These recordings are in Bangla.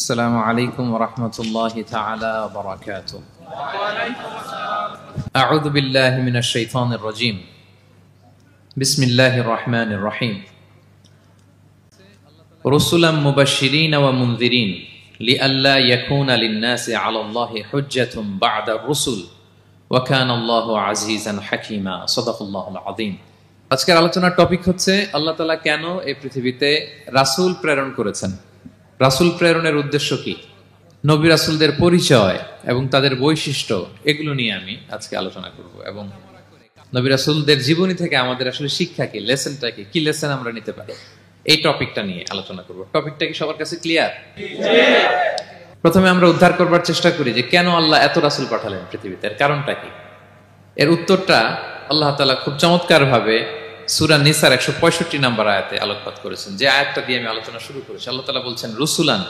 السلام عليكم ورحمة الله تعالى وبركاته. أعوذ بالله من الشيطان الرجيم. بسم الله الرحمن الرحيم. رسلا مبشرين ومنذرين لئلا يكون للناس على الله حجة بعد الرسل وكان الله عزيزا حكيما. صدق الله العظيم. আজকের আলোচনার টপিক হচ্ছে আল্লাহ তাআলা কেন এই পৃথিবীতে রাসূল প্রেরণ করেছেন। রাসূল প্রেরণের উদ্দেশ্য কি, নবী রাসূলদের পরিচয় এবং তাদের বৈশিষ্ট্য, এগুলো নিয়ে আমি আজকে আলোচনা করব এবং নবী রাসূলদের জীবনী থেকে আমাদের আসলে শিক্ষা কি, লেসনটা কি লেসন আমরা নিতে পারি, এই টপিকটা নিয়ে আলোচনা করব। টপিকটা কি সবার কাছে ক্লিয়ার? প্রথমে আমরা উদ্ধার করবার চেষ্টা করি যে কেন আল্লাহ এত রাসূল পাঠালেন পৃথিবীতে, এর কারণটা কি। এর উত্তরটা আল্লাহ তাআলা খুব চমৎকার ভাবে সূরা নিসার 165 নম্বর আয়াতে আলোকপাত করেছেন, যে আয়াতটা দিয়ে আমি আলোচনা শুরু করেছি। আল্লাহ তাআলা বলছেন, রুসুলান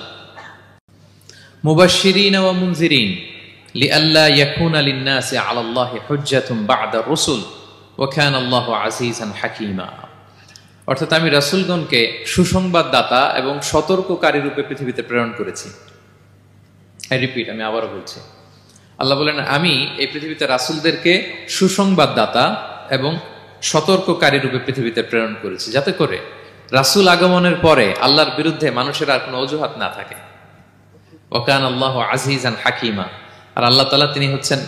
মুবাশশিরিন ওয়া মুনজিরিন লিআল্লা ইয়াকুনা লিন-নাসি আলাল্লাহি হুজ্জাতুন বা'দা আর-রুসুল ওয়া কানা আল্লাহু আজিজান হাকীমা। অর্থাৎ আমি রাসূলগণকে সুসংবাদদাতা এবং সতর্ককারী রূপে পৃথিবীতে প্রেরণ করেছি। আমি আবারও বলছি, আল্লাহ বলেন আমি এই পৃথিবীতে রাসূলদেরকে সুসংবাদদাতা এবং সতর্ককারী রূপে পৃথিবীতে প্রেরণ করেছি, যাতে করে রাসূল আগমনের পরে আল্লাহর বিরুদ্ধে মানুষের আর কোনো অজুহাত না থাকে। ওয়া কানা আল্লাহু আজিজান হাকীমা। আর আল্লাহ তাআলা তিনি হচ্ছেন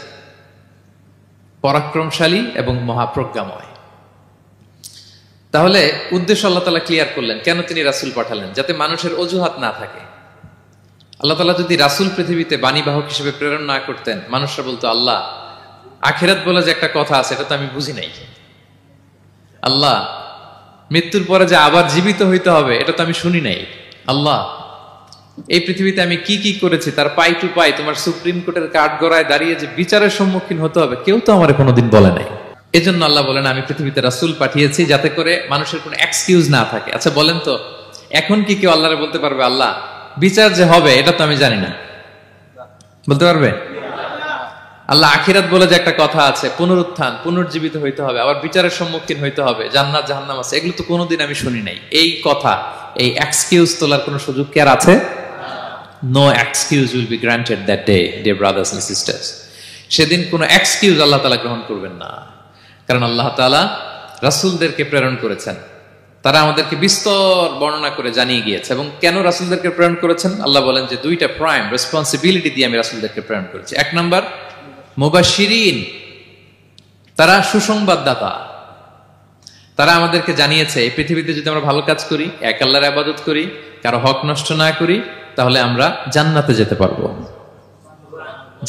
পরাক্রমশালী এবং মহাপ্রজ্ঞাময়। তাহলে উদ্দেশ্য আল্লাহ তাআলা ক্লিয়ার করলেন, কেন তিনি রাসূল পাঠালেন, যাতে মানুষের অজুহাত না থাকে। আল্লাহ তাআলা যদি রাসূল পৃথিবীতে বাণীবাহক হিসেবে প্রেরণ না করতেন, মানুষরা বলতো আল্লাহ আখিরাত বলে যে একটা কথা আছে এটা তো আমি বুঝি নাই, আল্লাহ মৃত্যুর পরে যে আবার জীবিত হইতে হবে এটা তো আমি শুনি নাই, আল্লাহ এই পৃথিবীতে আমি কি কি করেছি তার পাই টু পাই তোমার সুপ্রিম কোর্টের কাঠগড়ায় দাঁড়িয়ে যে বিচারের সম্মুখীন হতে হবে কেউ তো আমার কোনোদিন বলে নাই। এজন্য আল্লাহ বলেন আমি পৃথিবীতে রাসূল পাঠিয়েছি যাতে করে মানুষের কোনো এক্সকিউজ না থাকে। আচ্ছা বলেন তো, এখন কি কেউ আল্লাহরে বলতে পারবে আল্লাহ বিচার যে হবে এটা তো আমি জানি না, বলতে পারবে? আল্লাহ আখিরাত বলে যে একটা কথা আছে, পুনরুত্থান, পুনর্জীবিত হইতে হবে, আবার বিচারের সম্মুখীন হইতে হবে, জান্নাত জাহান্নাম আছে, এগুলো তো কোনোদিন আমি শুনি নাই। এই কথা, এই এক্সকিউজ তোলার কোনো সুযোগ কি আর আছে? No excuse will be granted that day, dear brothers and sisters. সেদিন কোনো এক্সকিউজ আল্লাহ তাআলা গ্রহণ করবেন না, কারণ আল্লাহ তাআলা রাসূলদেরকে প্রেরণ করেছেন, তারা আমাদেরকে বিস্তর বর্ণনা করে জানিয়ে গিয়েছে। এবং কেন রাসূলদেরকে প্রেরণ করেছেন আল্লাহ বলেন যে দুইটা প্রাইম রেসপন্সিবিলিটি দিয়ে আমি রাসূলদেরকে প্রেরণ করেছি। এক নাম্বার মুবাশশিরিন, তারা সুসংবাদদাতা, তারা আমাদেরকে জানিয়েছে এই পৃথিবীতে যদি আমরা ভালো কাজ করি, এক আল্লাহর ইবাদত করি, কারো হক নষ্ট না করি, তাহলে আমরা জান্নাতে যেতে পারবো।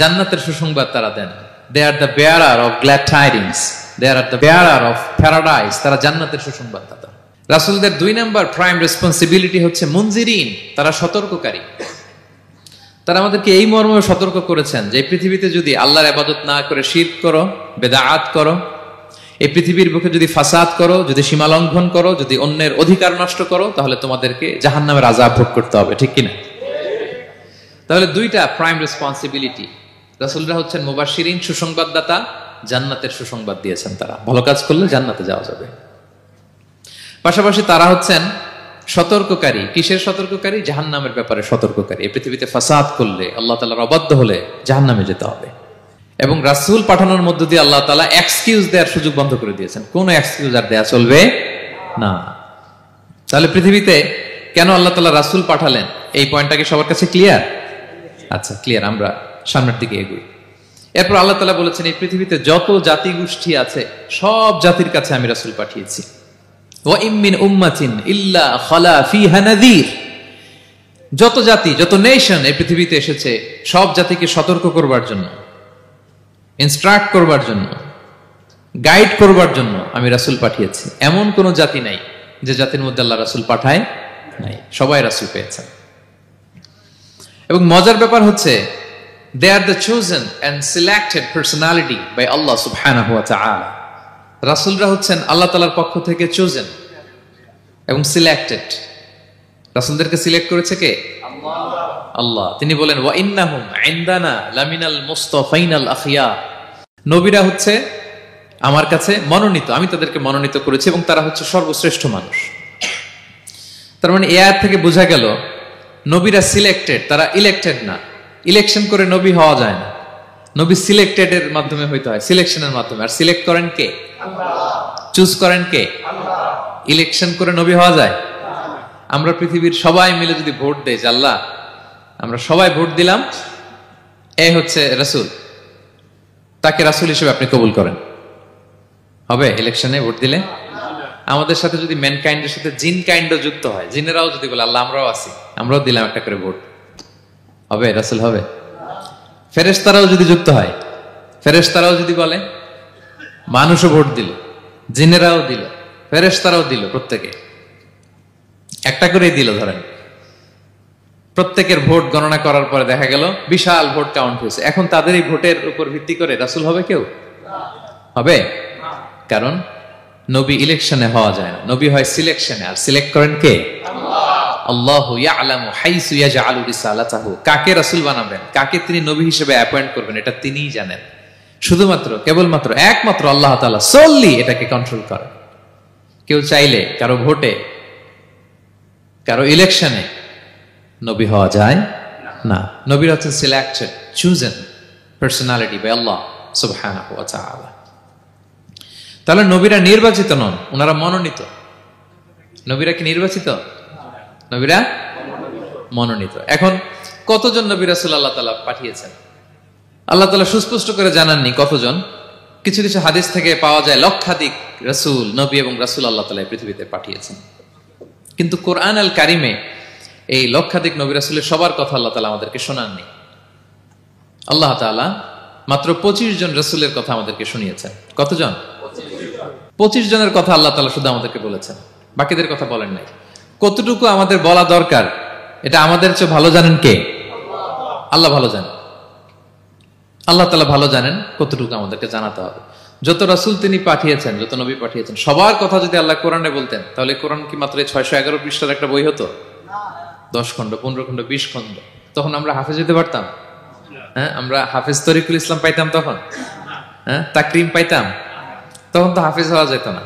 জান্নাতের সুসংবাদ তারা দেন। They are the bearer of glad tidings, they are the bearer of paradise. তারা জান্নাতের সুসংবাদদাতা। রাসূলদের দুই নাম্বার প্রাইম রেসপন্সিবিলিটি হচ্ছে মুনজিরিন, তারা সতর্ককারী। তারা আমাদেরকে এই মর্মে সতর্ক করেছেন যে এই পৃথিবীতে যদি আল্লাহর ইবাদত না করে শিরক করো, বেদাআত করো, এই পৃথিবীর বুকে যদি ফাসাদ করো, যদি সীমা লঙ্ঘন করো, যদি অন্যের অধিকার নষ্ট করো, তাহলে তোমাদেরকে জাহান্নামের আযাব ভোগ করতে হবে, ঠিক কিনা? তাহলে দুইটা প্রাইম রেসপন্সিবিলিটি। রাসূলরা হচ্ছেন মুবাশশিরিন, সুসংবাদদাতা, জান্নাতের সুসংবাদ দিয়েছেন। তারা ভালো কাজ করলে জান্নাতে যাওয়া যাবে। পাশাপাশি তারা হচ্ছেন সতর্ককারী। কিসের সতর্ককারী? জাহান্নামের ব্যাপারে সতর্ককারী। এই পৃথিবীতে ফাসাদ করলে, আল্লাহ তাআলার অবাধ্য হলে জাহান্নামে যেতে হবে। এবং রাসূল পাঠানোর মধ্য দিয়ে আল্লাহ তাআলা এক্সকিউজ দেওয়ার সুযোগ বন্ধ করে দিয়েছেন। কোনো এক্সকিউজ আর দেয়া চলবে না। তাহলে পৃথিবীতে কেন আল্লাহ তাআলা রাসূল পাঠালেন, এই পয়েন্টটা কি সবার কাছে ক্লিয়ার? আচ্ছা ক্লিয়ার, আমরা সামনের দিকে এগোই। এরপর আল্লাহ তাআলা বলেছেন এই পৃথিবীতে যত জাতি গোষ্ঠী আছে সব জাতির কাছে আমি রাসূল পাঠিয়েছি। ওয়া ইম মিন উম্মাতিন ইল্লা খালা ফিহা নাযীর। যত জাতি, যত নেশন এই পৃথিবীতে এসেছে, সব জাতিকে সতর্ক করবার জন্য, ইনস্ট্রাক্ট করবার জন্য, গাইড করবার জন্য আমি রাসূল পাঠিয়েছি। এমন কোন জাতি নাই যে জাতির মধ্যে আল্লাহ রাসূল পাঠায় নাই, সবাই রাসূল পেয়েছেন। এবং মজার ব্যাপার হচ্ছে they are the chosen and selected personality by Allah subhanahu wa ta'ala. রাসূলরা হচ্ছেন আল্লাহ তাআলার পক্ষ থেকে chosen এবং সিলেক্টেড। রাসূলদেরকে সিলেক্ট করেছে কে? আল্লাহ। তিনি বলেন ওয়া ইন্নাহুম ইনদানা লামিনাল মুস্তাফাইনাল আখিয়ার। নবীরা হচ্ছে আমার কাছে মনোনীত, আমি তাদেরকে মনোনীত করেছি এবং তারা হচ্ছে সর্বশ্রেষ্ঠ মানুষ। তার মানে এই আয়াত থেকে বোঝা গেল নবীরা সিলেক্টেড, তারা ইলেক্টেড না। ইলেকশন করে নবী হওয়া যায় না, নবী সিলেক্টেড এর মাধ্যমে হইতে হয়, সিলেকশনের মাধ্যমে। আর সিলেক্ট করেন কে? চুজ করেন কে? ইলেকশন করে নবী হওয়া যায়? আমরা পৃথিবীর সবাই মিলে যদি ভোট দেই, যে আল্লাহ আমরা সবাই ভোট দিলাম, এ হচ্ছে রাসূল, তাকে রাসূল হিসেবে আপনি কবুল করেন, হবে ইলেকশনে ভোট দিলে? আমাদের সাথে যদি ম্যানকাইন্ডের সাথে জিন কাইন্ডও যুক্ত হয়, জিনেরাও যদি বলে আল্লাহ আমরাও আছি, আমরাও দিলাম একটা করে ভোট, হবে রাসূল হবে? ফেরেশতারাও যদি যুক্ত হয়, ফেরেশতারাও যদি বলে, মানুষও ভোট দিল, জিনেরাও দিল, ফেরেশতারাও দিল, প্রত্যেকে একটা করেই দিল, ধরেন প্রত্যেকের ভোট গণনা করার পরে দেখা গেল বিশাল ভোট কাউন্ট হয়েছে। এখন তাদের এই ভোটের উপর ভিত্তি করে রাসূল হবে কেউ? হবে? কারণ নবী ইলেকশনে হওয়া যায় না, নবী হয় সিলেকশনে। আর সিলেক্ট করেন কে? আল্লাহু ইয়ালামু হাইসু ইয়াজআলু রিসালাতাহু। কাকে রাসূল বানাবেন, কাকে তিনি নবী হিসেবে অ্যাপয়েন্ট করবেন, এটা তিনিই জানেন। শুধুমাত্র কেবলমাত্র একমাত্র আল্লাহ তাআলা সোললি এটাকে কন্ট্রোল করেন। কেউ চাইলে কারো ভোটে, কারো ইলেকশনে নবী হওয়া যায় না। নবীরা হচ্ছেন সিলেক্টেড, চুজেন পার্সোনালিটি বাই আল্লাহ সুবহানাহু ওয়া তাআলা। তাহলে নবীরা নির্বাচিত নন, ওনারা মনোনীত। নবীরা কি নির্বাচিত? নবীরা মনোনীত। এখন কতজন নবী রাসূল আল্লাহ তাআলা পাঠিয়েছেন? আল্লাহ তাআলা সুস্পষ্ট করে জানাননি কতজন। কিছু কিছু হাদিস থেকে পাওয়া যায় লক্ষাধিক রাসূল, নবী এবং রাসূল আল্লাহ তাআলা পৃথিবীতে পাঠিয়েছেন। কিন্তু কোরআন আল কারিমে এই লক্ষাধিক নবী রাসূলের সবার কথা আল্লাহ তাআলা আমাদেরকে শোনাননি। আল্লাহ তাআলা মাত্র 25 জন রাসূলের কথা আমাদেরকে শুনিয়েছেন। কতজন? 25 জনের কথা আল্লাহ তাআলা শুধু আমাদেরকে বলেছেন, বাকিদের কথা বলেন নাই। কতটুকু আমাদের বলা দরকার এটা আমাদের চেয়ে ভালো জানেন কে? আল্লাহ ভালো জানেন। আল্লাহ তাআলা ভালো জানেন কতটুকু আমাদেরকে জানাতে হবে। যত রাসূল তিনি পাঠিয়েছেন, যত নবী পাঠিয়েছেন, সবার কথা যদি আল্লাহ কোরআনে বলতেন, তাহলে কোরআন কি মাত্র 611 পৃষ্ঠার একটা বই হতো? 10 খণ্ড, 15 খণ্ড, 20 খণ্ড। তখন আমরা হাফেজ হতে পারতাম? হ্যাঁ, আমরা হাফেজ তরিকুল ইসলাম পাইতাম তখন? হ্যাঁ, তাকরিম পাইতাম? তখন তো হাফেজ হওয়া যেত না।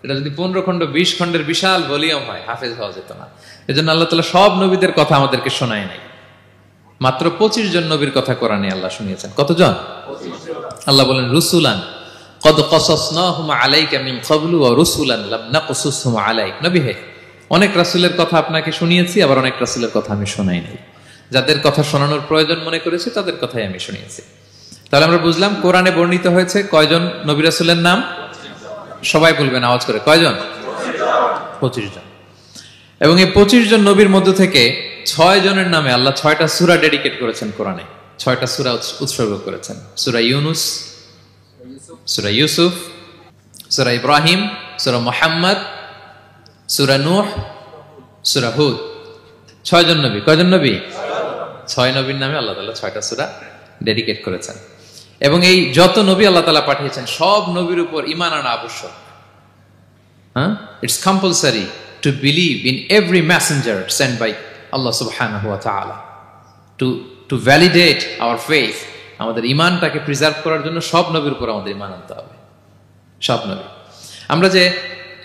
এটা যদি 15 খণ্ড 20 খণ্ডের বিশাল ভলিউম হয়, হাফেজ হওয়া যেত না। এজন্য আল্লাহ তাআলা সব নবীদের কথা আমাদেরকে শোনায় নাই, মাত্র 25 জন নবীর কথা কোরআনে আল্লাহ শুনিয়েছেন। কতজন? আল্লাহ বলেন রুসুলান কদ কসাসনাহুম আলাইকা মিন ক্বাবলু ওয়া রুসুলান লাম নাকসুসহুম আলাইক। নবী হে, অনেক রাসূলের কথা আপনাকে শুনিয়েছি, আবার অনেক রাসূলের কথা আমি শোনাই নাই। যাদের কথা শোনানোর প্রয়োজন মনে করেছি তাদের কথাই আমি শুনিয়েছি। তাহলে আমরা বুঝলাম কোরআনে বর্ণিত হয়েছে কয়জন নবী রাসূলের নাম? সবাই বলবেন আওয়াজ করে, কয়জন? 25 জন। এবং এই 25 জন নবীর মধ্য থেকে 6 জনের নামে আল্লাহ 6টা সূরা ডেডিকেট করেছেন কোরআনে, 6টা সূরা উৎসর্গ করেছেন। সূরা ইউনুস, সূরা ইউসুফ, সূরা ইব্রাহিম, সূরা মুহাম্মদ, সূরা নূহ, সূরা হুদ। 6 জন নবী। কয়জন নবী? 6 নবীর নামে আল্লাহ তাআলা 6টা সূরা ডেডিকেট করেছেন। এবং এই যত নবী আল্লাহ তাআলা পাঠিয়েছেন, সব নবীর উপর ঈমান আনা আবশ্যক। হ্যাঁ, it's compulsory to believe in every messenger sent by Allah subhanahu wa ta'ala to validate our faith. আমাদের ঈমানটাকে প্রিজার্ভ করার জন্য সব নবীর উপর আমাদের ঈমান আনতে হবে, সব নবী। আমরা যে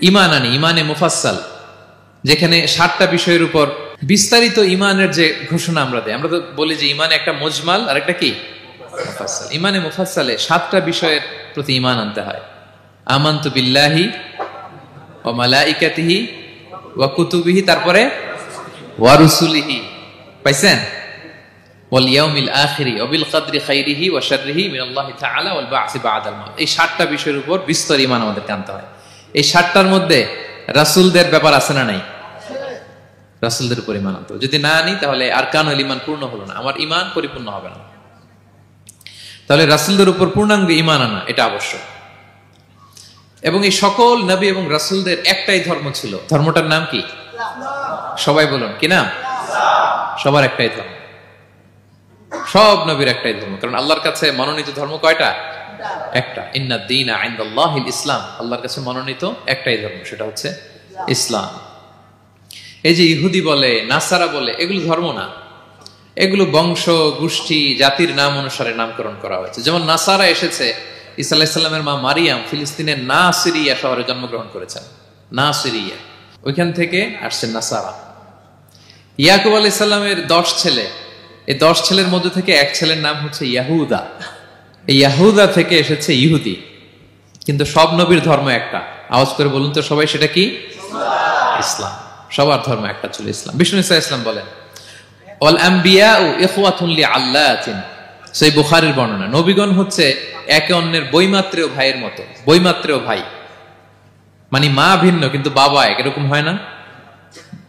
ঈমান আনি, ঈমানে মুফাসসাল, যেখানে 7টা বিষয়ের উপর বিস্তারিত ঈমানের যে ঘোষণা আমরা দেই, আমরা তো বলি যে ঈমানে একটা মুজমাল আর একটা কি মুফাসসাল। ঈমানে মুফাসসালে 7টা বিষয়ের প্রতি ঈমান আনতে হয়। আমানতু বিল্লাহি ওয়া মালাইকাতিহি ওয়া কুতুবিহি, তারপরে ওয়া রুসুলিহি, পাইছেন? ওয়াল ইয়াউমিল আখিরি ওয়া বিল কদরি খাইরিহি ওয়া শাররিহি মিনাল্লাহি তাআলা ওয়াল বা'সি বা'দাল মাউত। এই 7টা বিষয়ের উপর বিস্তর ঈমান আমাদেরকে আনতে হয়। এই 7টার মধ্যে রাসূলদের ব্যাপার আছে না নাই? রাসূলদের উপর ঈমান আনতে হবে। যদি না আনি তাহলে আরকানুল ঈমান পূর্ণ হলো না, আমার ঈমান পরিপূর্ণ হবে না। তাহলে রাসূলদের উপর পূর্ণাঙ্গ ঈমান আনা এটা আবশ্যক। এবং এই সকল নবী এবং রাসূলদের একটাই ধর্ম ছিল। ধর্মটার নাম কি? সবাই বলুন, কি নাম? সবার একটাই ধর্ম, সব নবীর একটাই ধর্ম। কারণ আল্লাহর কাছে মনোনীত ধর্ম কয়টা? একটা। ইন্নাদ দীনা ইনদাল্লাহিল ইসলাম। আল্লাহর কাছে মনোনীত একটাই ধর্ম, সেটা হচ্ছে ইসলাম। এই যে ইহুদি বলে, নাসারা বলে, এগুলো ধর্ম না, এগুলো বংশ, গোষ্ঠী, জাতির নাম অনুসারে নামকরণ করা হয়েছে। যেমন নাসারা এসেছে, ঈসা আলাইহিস সালামের মা মারিয়াম ফিলিস্তিনের নাসিরিয়া শহরে জন্মগ্রহণ করেছেন। নাসিরিয়া, ওইখান থেকে আসছে নাসারা। ইয়াকুব আলাইহিস সালামের 10 ছেলে, এই 10 ছেলের মধ্যে থেকে এক ছেলের নাম হচ্ছে ইয়াহুদা। এই ইয়াহুদা থেকে এসেছে ইহুদি। কিন্তু সব নবীর ধর্ম একটা। আওয়াজ করে বলুন তো সবাই, সেটা কি? ইসলাম। সবার ধর্ম একটা ছিল ইসলাম। বিষ্ণু ইসা ইসলাম বলেন, ওয়াল আম্বিয়াউ ইখওয়াতুন লিআল্লাতিন। সেই বুখারীর বর্ণনা, নবীগণ হচ্ছে একে অন্যের বৈমাত্রেয় ভাইয়ের মতো। বৈমাত্রেয় ভাই মানে মা ভিন্ন কিন্তু বাবা এক, এরকম হয় না?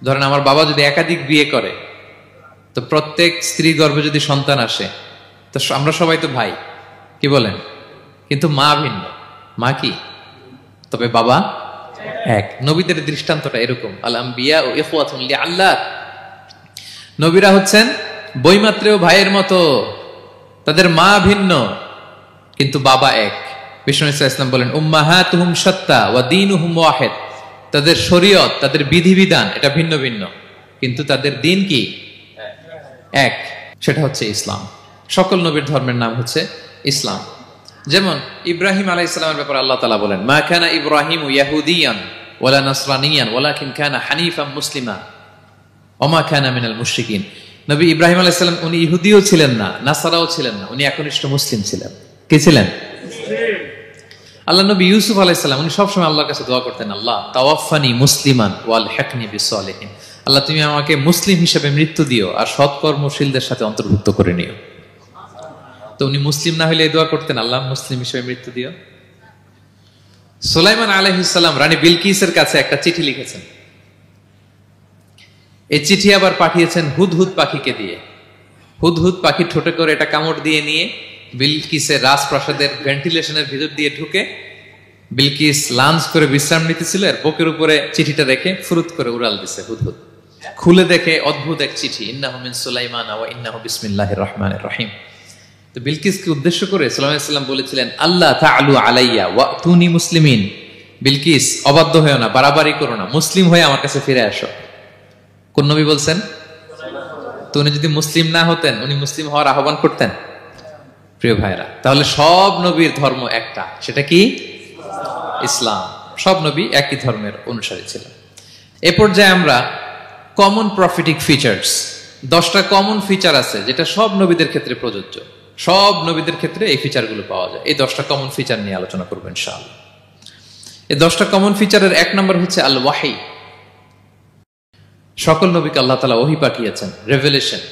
ধরেন আমার বাবা যদি একাধিক বিয়ে করে, তো প্রত্যেক স্ত্রী গর্ভে যদি সন্তান আসে, তো আমরা সবাই তো ভাই, কি বলেন? কিন্তু মা ভিন্ন। মা কি? তবে বাবা এক। নবীদের দৃষ্টান্তটা এরকম, আল আম্বিয়া ও ইখওয়াতুন লিআল্লাত। নবীরা হচ্ছেন বৈমাত্রেয় ভাইয়ের মতো, তাদের মা ভিন্ন কিন্তু বাবা এক। বিষ্ণু ইসলাম বলেন, উম্মাহাতুহুম শাত্তা ওয়া দীনুহুম ওয়াহিদ। তাদের শরীয়ত, তাদের বিধিবিধান এটা ভিন্ন ভিন্ন, কিন্তু তাদের দিন কি? এক, সেটা হচ্ছে ইসলাম। সকল নবীর ধর্মের নাম হচ্ছে ইসলাম। যেমন ইব্রাহিম আলাইহিস সালামের ব্যাপারে আল্লাহ তাআলা বলেন, মা কানা ইব্রাহিমু ইয়াহুদিয়ান ওয়ালা নাসরানিয়ান ওয়ালাকিন কানা হানিফাম মুসলিমা ওয়া মা কানা মিনাল মুশরিকিন। নবী ইব্রাহিম আলাইহিস সালাম উনি ইহুদিও ছিলেন না, নাসারাও ছিলেন না, উনি একনিষ্ঠ মুসলিম ছিলেন। কি ছিলেন? আল্লাহ নবী ইউসুফ আলাইহিস সালাম উনি সবসময় আল্লাহর কাছে দোয়া করতেন, আল্লাহ তাওয়াফানি মুসলিমান ওয়াল হিকনি বিসসালিহিন। আল্লাহ তুমি আমাকে মুসলিম হিসেবে মৃত্যু দিও আর সৎকর্মশীলদের সাথে অন্তর্ভুক্ত করে নিও। তো উনি মুসলিম না হলে এই দোয়া করতেন, আল্লাহ মুসলিম হিসেবে মৃত্যু দিও। সুলাইমান আলাইহিস সালাম রানী বিলকিসের কাছে একটা চিঠি লিখেছেন। এই চিঠি আবার পাঠিয়েছেন হুদহুদ পাখিকে দিয়ে। হুদহুদ পাখি ঠোঁটে করে এটা কামড় দিয়ে নিয়ে বিলকিসের রাজপ্রাসাদের ভেন্টিলেশনের ভিতর দিয়ে ঢুকে, বিলকিস লাঞ্চ করে বিশ্রাম নিতেছিল, এর বুকের উপরে চিঠিটা রেখে ফুরুত করে উড়াল দিছে হুদহুদ। খুলে দেখে অদ্ভুত এক চিঠি, ইন্নাহু মিন সুলাইমান ওয়া ইন্নাহু বিসমিল্লাহির রহমানির রহিম। তো বিলকিসকে উদ্দেশ্য করে সুলাইমান আলাইহিস সালাম বলেছিলেন, আল্লাহ তাআলু আলাইয়া ওয়াতুনি মুসলিমিন। বিলকিস অবাধ্য হয়েও না, বাড়াবাড়ি করো না, মুসলিম হয়ে আমার কাছে ফিরে আসো। কোন নবী বলছেন? তো উনি যদি মুসলিম না হতেন, উনি মুসলিম হওয়ার আহ্বান করতেন? প্রিয় ভাইরা, তাহলে সব নবীর ধর্ম একটা, সেটা কি? ইসলাম। সব নবী একই ধর্মের অনুসারী ছিলেন। এ পর্যায়ে আমরা কমন প্রফিটিক ফিচার্স, 10টা কমন ফিচার আছে যেটা সব নবীদের ক্ষেত্রে প্রযোজ্য। সব নবীদের ক্ষেত্রে এই ফিচারগুলো পাওয়া যায়। এই 10টা কমন ফিচার নিয়ে আলোচনা করব ইনশাআল্লাহ। এই 10টা কমন ফিচারের 1 নম্বর হচ্ছে আল ওয়াহি। সকল নবীকে আল্লাহ তাআলা ওহী পাঠিয়েছেন, রেভেলেশন,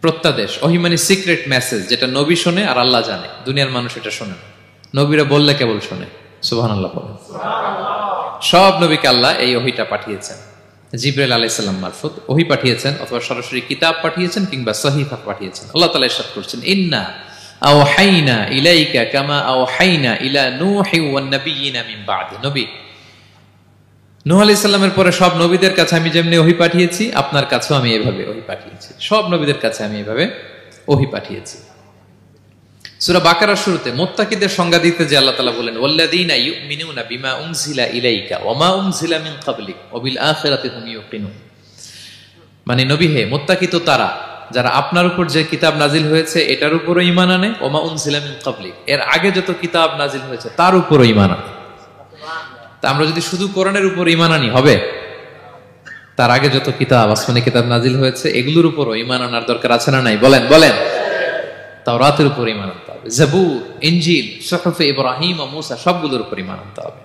প্রত্যাদেশ। ওহী মানে সিক্রেট মেসেজ, যেটা নবী শোনে আর আল্লাহ জানে, দুনিয়ার মানুষ এটা শোনে না। নবীরা বললে কেবল শোনে। সুবহানাল্লাহ বলেন। সব নবীকে আল্লাহ এই ওহীটা পাঠিয়েছেন। জিবরাইল আলাইহিস সালাম মারফত ওহী পাঠিয়েছেন, অথবা সরাসরি কিতাব পাঠিয়েছেন, কিংবা সহিফা পাঠিয়েছেন। আল্লাহ তাআলা ইরশাদ করছেন, ইন্না আওহাইনা ইলাইকা কামা আওহাইনা ইলা নূহি ওয়ান নাবিয়িনা মিন বাদি। নবী নূহ আলাইহিস সালামের পরে সব নবীদের কাছে আমি যেমনি ওহী পাঠিয়েছি, আপনার কাছেও আমি এভাবে ওহী পাঠিয়েছি। সব নবীদের কাছে আমি এভাবে ওহী পাঠিয়েছি। সূরা বাকারার শুরুতে মুত্তাকিদের সংজ্ঞা দিতে যে আল্লাহ তাআলা বলেন, ওয়াল্লাযীনা ইউমিনুনা বিমা উনজিলা ইলাইকা ওয়া মা উনজিলা মিন ক্বাবলিক ওয়া বিল আখিরাতি হুম ইউকিনুন। মানে নবী হে, মুত্তাকি তো তারা যারা আপনার উপর যে কিতাব নাজিল হয়েছে এটার উপরও ঈমান আনে, ওয়া মা উনজিলা মিন ক্বাবলিক, এর আগে যত কিতাব নাজিল হয়েছে তার উপরও ঈমান আনে। তা আমরা যদি শুধু কোরআনের উপর ঈমান আনি হবে? তার আগে যত কিতাব, আসমানি কিতাব নাজিল হয়েছে এগুলোর উপরও ঈমান আনার দরকার আছে না নাই? বলেন বলেন। তাওরাতের উপর ঈমান আনতে হবে, জাবুর, ইনজিল, সুহুফে ইব্রাহিম ও মুসা সবগুলোর উপর ঈমান আনতে হবে।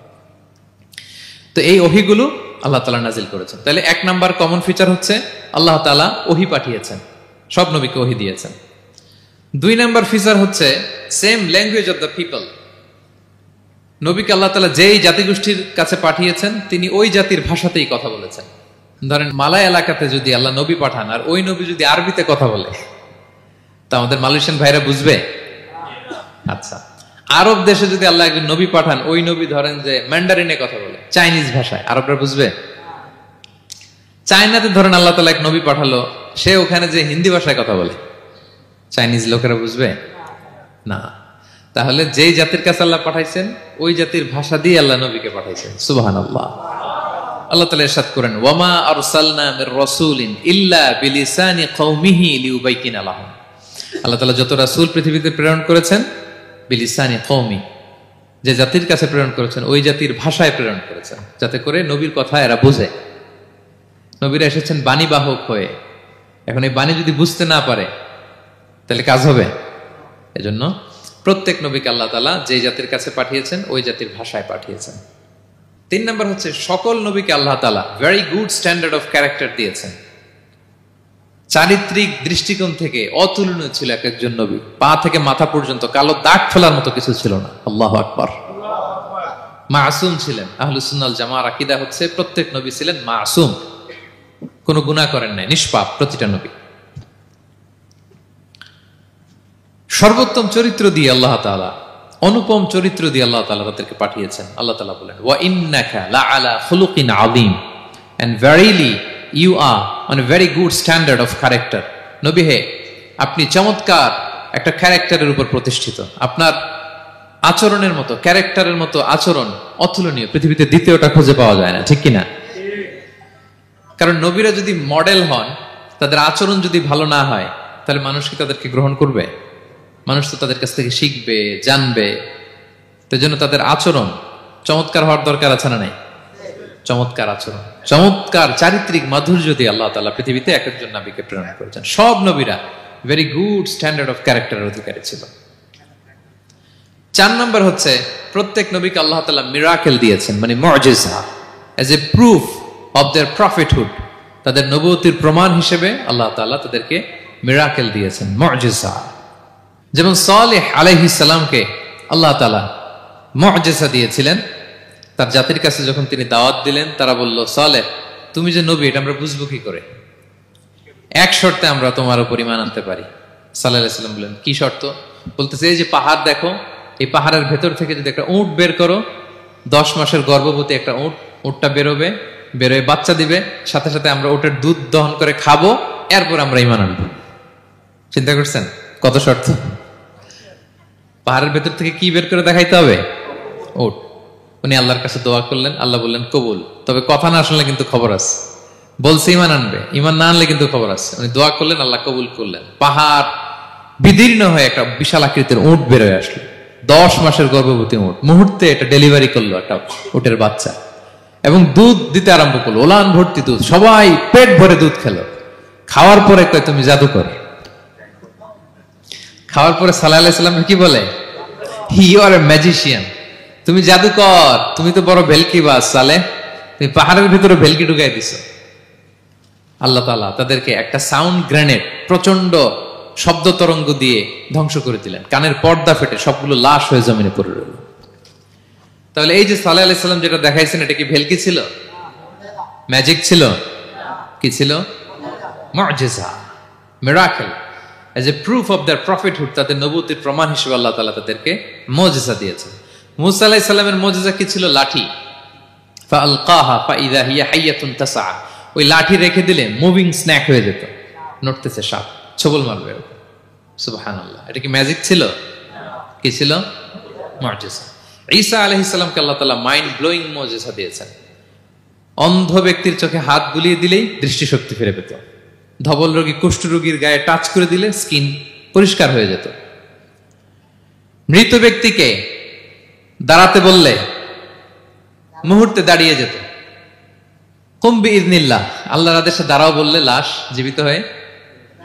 তো এই ওহীগুলো আল্লাহ তাআলা নাজিল করেছেন। তাহলে 1 নাম্বার কমন ফিচার হচ্ছে আল্লাহ তাআলা ওহী পাঠিয়েছেন, সব নবীকে ওহী দিয়েছেন। 2 নাম্বার ফিচার হচ্ছে same language of the people. নবীকে আল্লাহ তাআলা যেই জাতিগোষ্ঠীর কাছে পাঠিয়েছেন তিনি ওই জাতির ভাষাতেই কথা বলেছেন। ধরেন মালয় এলাকাতে যদি আল্লাহ নবী পাঠান আর ওই নবী যদি আরবিতে কথা বলে, তা আমাদের মালয়েশিয়ান ভাইরা বুঝবে? আচ্ছা, আরব দেশে যদি আল্লাহ একজন নবী পাঠান, ওই নবী ধরেন যে ম্যান্ডারিনে কথা বলে, চাইনিজ ভাষায়, আরবরা বুঝবে? চায়নাতে ধরেন আল্লাহ তাআলা এক নবী পাঠালো, সে ওখানে যে হিন্দি ভাষায় কথা বলে, চাইনিজ লোকেরা বুঝবে না। তাহলে যেই জাতির কাছে আল্লাহ পাঠাইছেন ওই জাতির ভাষা দিয়ে আল্লাহ নবীকে পাঠাইছেন। সুবহানাল্লাহ। আল্লাহ তাআলা ইরশাদ করেন, ওয়ামা আরসালনা মির রাসূলিন ইল্লা বিলিসানি কওমিহি লিউবাইয়িনা লাহুম। আল্লাহ তাআলা যত রাসূল পৃথিবীতে প্রেরণ করেছেন, বিলিসানি কওমি, যে জাতির কাছে প্রেরণ করেছেন ওই জাতির ভাষায় প্রেরণ করেছেন, যাতে করে নবীর কথা এরা বুঝে। নবীরা এসেছেন বাণীবাহক হয়ে, এখন এই বাণী যদি বুঝতে না পারে তাহলে কাজ হবে। এজন্য প্রত্যেক নবীকে আল্লাহ তাআলা যে জাতির কাছে পাঠিয়েছেন ওই জাতির ভাষায় পাঠিয়েছেন। 3 নম্বর হচ্ছে সকল নবীকে আল্লাহ তাআলা very good standard of character দিয়েছেন। চারিত্রিক দৃষ্টিকোণ থেকে অতুলনীয় ছিল এক একজন নবী। পা থেকে মাথা পর্যন্ত কালো দাগ ফেলার মতো কিছু ছিল না। আল্লাহু আকবার। মাসুম ছিলেন। আহলুস সুন্নাহ ওয়াল জামাআর আকীদা হচ্ছে প্রত্যেক নবী ছিলেন মাসুম, কোনো গুনাহ করেন নাই, নিষ্পাপ প্রতিটা নবী। সর্বোত্তম চরিত্র দিয়ে আল্লাহ তাআলা, অনুপম চরিত্র দিয়ে আল্লাহ তাআলা তাদেরকে পাঠিয়েছেন। আল্লাহ তাআলা বলেন, ওয়া ইন্নাকা লাআলা খুলুকিন আযীম, and verily you are on a very good standard of character. নবী হে, আপনি চমৎকার একটা ক্যারেক্টারের উপর প্রতিষ্ঠিত। আপনার আচরণের মতো, ক্যারেক্টারের মতো আচরণ অতুলনীয়, পৃথিবীতে দ্বিতীয়টা খুঁজে পাওয়া যায় না, ঠিক কিনা? কারণ নবীরা যদি মডেল হন, তাদের আচরণ যদি ভালো না হয়, তাহলে মানুষ কি তাদেরকে গ্রহণ করবে? মানুষ তো তাদের কাছ থেকে শিখবে, জানবে। তো জন্য তাদের আচরণ চমৎকার হওয়ার দরকার আছে না নাই? চমৎকার আচরণ, চমৎকার চারিত্রিক মাধুর্য দিয়ে আল্লাহ তাআলা পৃথিবীতে এক একজন নবীকে প্রেরণ করেছেন। সব নবীরা ভেরি গুড স্ট্যান্ডার্ড অফ ক্যারেক্টারের অধিকারী ছিল। 4 নম্বর হচ্ছে প্রত্যেক নবীকে আল্লাহ তাআলা মিরাকেল দিয়েছেন, মানে মুজিজা, as a proof of their prophethood. তাদের নবুয়তির প্রমাণ হিসেবে আল্লাহ তাআলা তাদেরকে মিরাকেল দিয়েছেন, মুজিজা। যেমন সালেহ আলাইহিস সালামকে আল্লাহ তাআলা মুজিজা দিয়েছিলেন। তার জাতির কাছে যখন তিনি দাওয়াত দিলেন, তারা বলল, সালেহ তুমি যে নবী এটা আমরা বুঝবো কি করে? এক শর্তে আমরা তোমার উপর ঈমান আনতে পারি। সাল্লাল্লাহু আলাইহি ওয়াসাল্লাম বললেন, কি শর্ত? বলতেছে, এই যে পাহাড় দেখো, এই পাহাড়ের ভেতর থেকে যদি একটা উট বের করো, 10 মাসের গর্ভবতী একটা উটটা বেরোবে, বেরোয় বাচ্চা দিবে, সাথে সাথে আমরা উটের দুধ দহন করে খাবো, এরপর আমরা ঈমান আনবো। চিন্তা করছেন কত শর্ত? পাহাড়ের ভেতর থেকে কি বের করে দেখাইতে হবে? উট। উনি আল্লাহর কাছে দোয়া করলেন, আল্লাহ বললেন কবুল, তবে কথা না শুনলে কিন্তু খবর আছে। বলছে ঈমান আনবে, ঈমান না আনলে কিন্তু খবর আছে। উনি দোয়া করলেন, আল্লাহ কবুল করলেন। পাহাড় বিদীর্ণ হয়ে একটা বিশাল আকৃতির উট বের হয়ে আসলো, 10 মাসের গর্ভবতী উট। মুহূর্তে এটা ডেলিভারি করলো একটা উটের বাচ্চা, এবং দুধ দিতে আরম্ভ করলো, ওলান ভর্তি দুধ। সবাই পেট ভরে দুধ খেলো। খাওয়ার পরে কয়, তুমি জাদুকর। খাওয়ার পরে সাল্লাল্লাহু আলাইহি ওয়াসাল্লাম কি বলে? You are a magician. তুমি জাদুকর, তুমি তো বড় ভেলকিবাজ সালেহ, তুমি পাহাড়ের ভিতরে ভেলকি ঢুকাই দিছো। আল্লাহ তাআলা তাদেরকে একটা সাউন্ড গ্রেনেড, প্রচন্ড শব্দ তরঙ্গ দিয়ে ধ্বংস করে দিলেন। কানের পর্দা ফেটে সবগুলো লাশ হয়ে জমিনে পড়ে রইল। তাহলে এই যে সালেহ আলাইহিস সালাম যেটা দেখাইছেন, এটা কি ভেলকি ছিল? ম্যাজিক ছিল? কি ছিল? মুজিজা, miracle, as a proof of their prophethood. তাদের নবুয়তির প্রমাণ হিসেবে আল্লাহ তাআলা তাদেরকে মুজিজা দিয়েছেন। মুসা আলাইহিস সালামের মুজিজা কি ছিল? লাঠি। ফাআলকাহা ফাইযা হিয়া হাইয়াতুন তাসআ। ওই লাঠি রেখে দিলে মুভিং স্ন্যাক হয়ে যেত, নড়তেছে সাপ, ছবল মারবে। সুবহানাল্লাহ। এটা কি ম্যাজিক ছিল? কি ছিল? মুজিজা। ঈসা আলাইহিস সালামকে আল্লাহ তাআলা মাইন্ড ব্লোয়িং মুজিজা দিয়েছেন। অন্ধ ব্যক্তির চোখে হাত বুলিয়ে দিলেই দৃষ্টিশক্তি ফিরে পেত। ধবল রোগী, কুষ্ঠ রোগীর গায়ে টাচ করে দিলে স্কিন পরিষ্কার হয়ে যেত। মৃত ব্যক্তিকে দাঁড়াতে বললে মুহূর্তে দাঁড়িয়ে যেত। কুম বিইযনিল্লাহ, আল্লাহর আদেশে দাঁড়াও বললে লাশ জীবিত হয়ে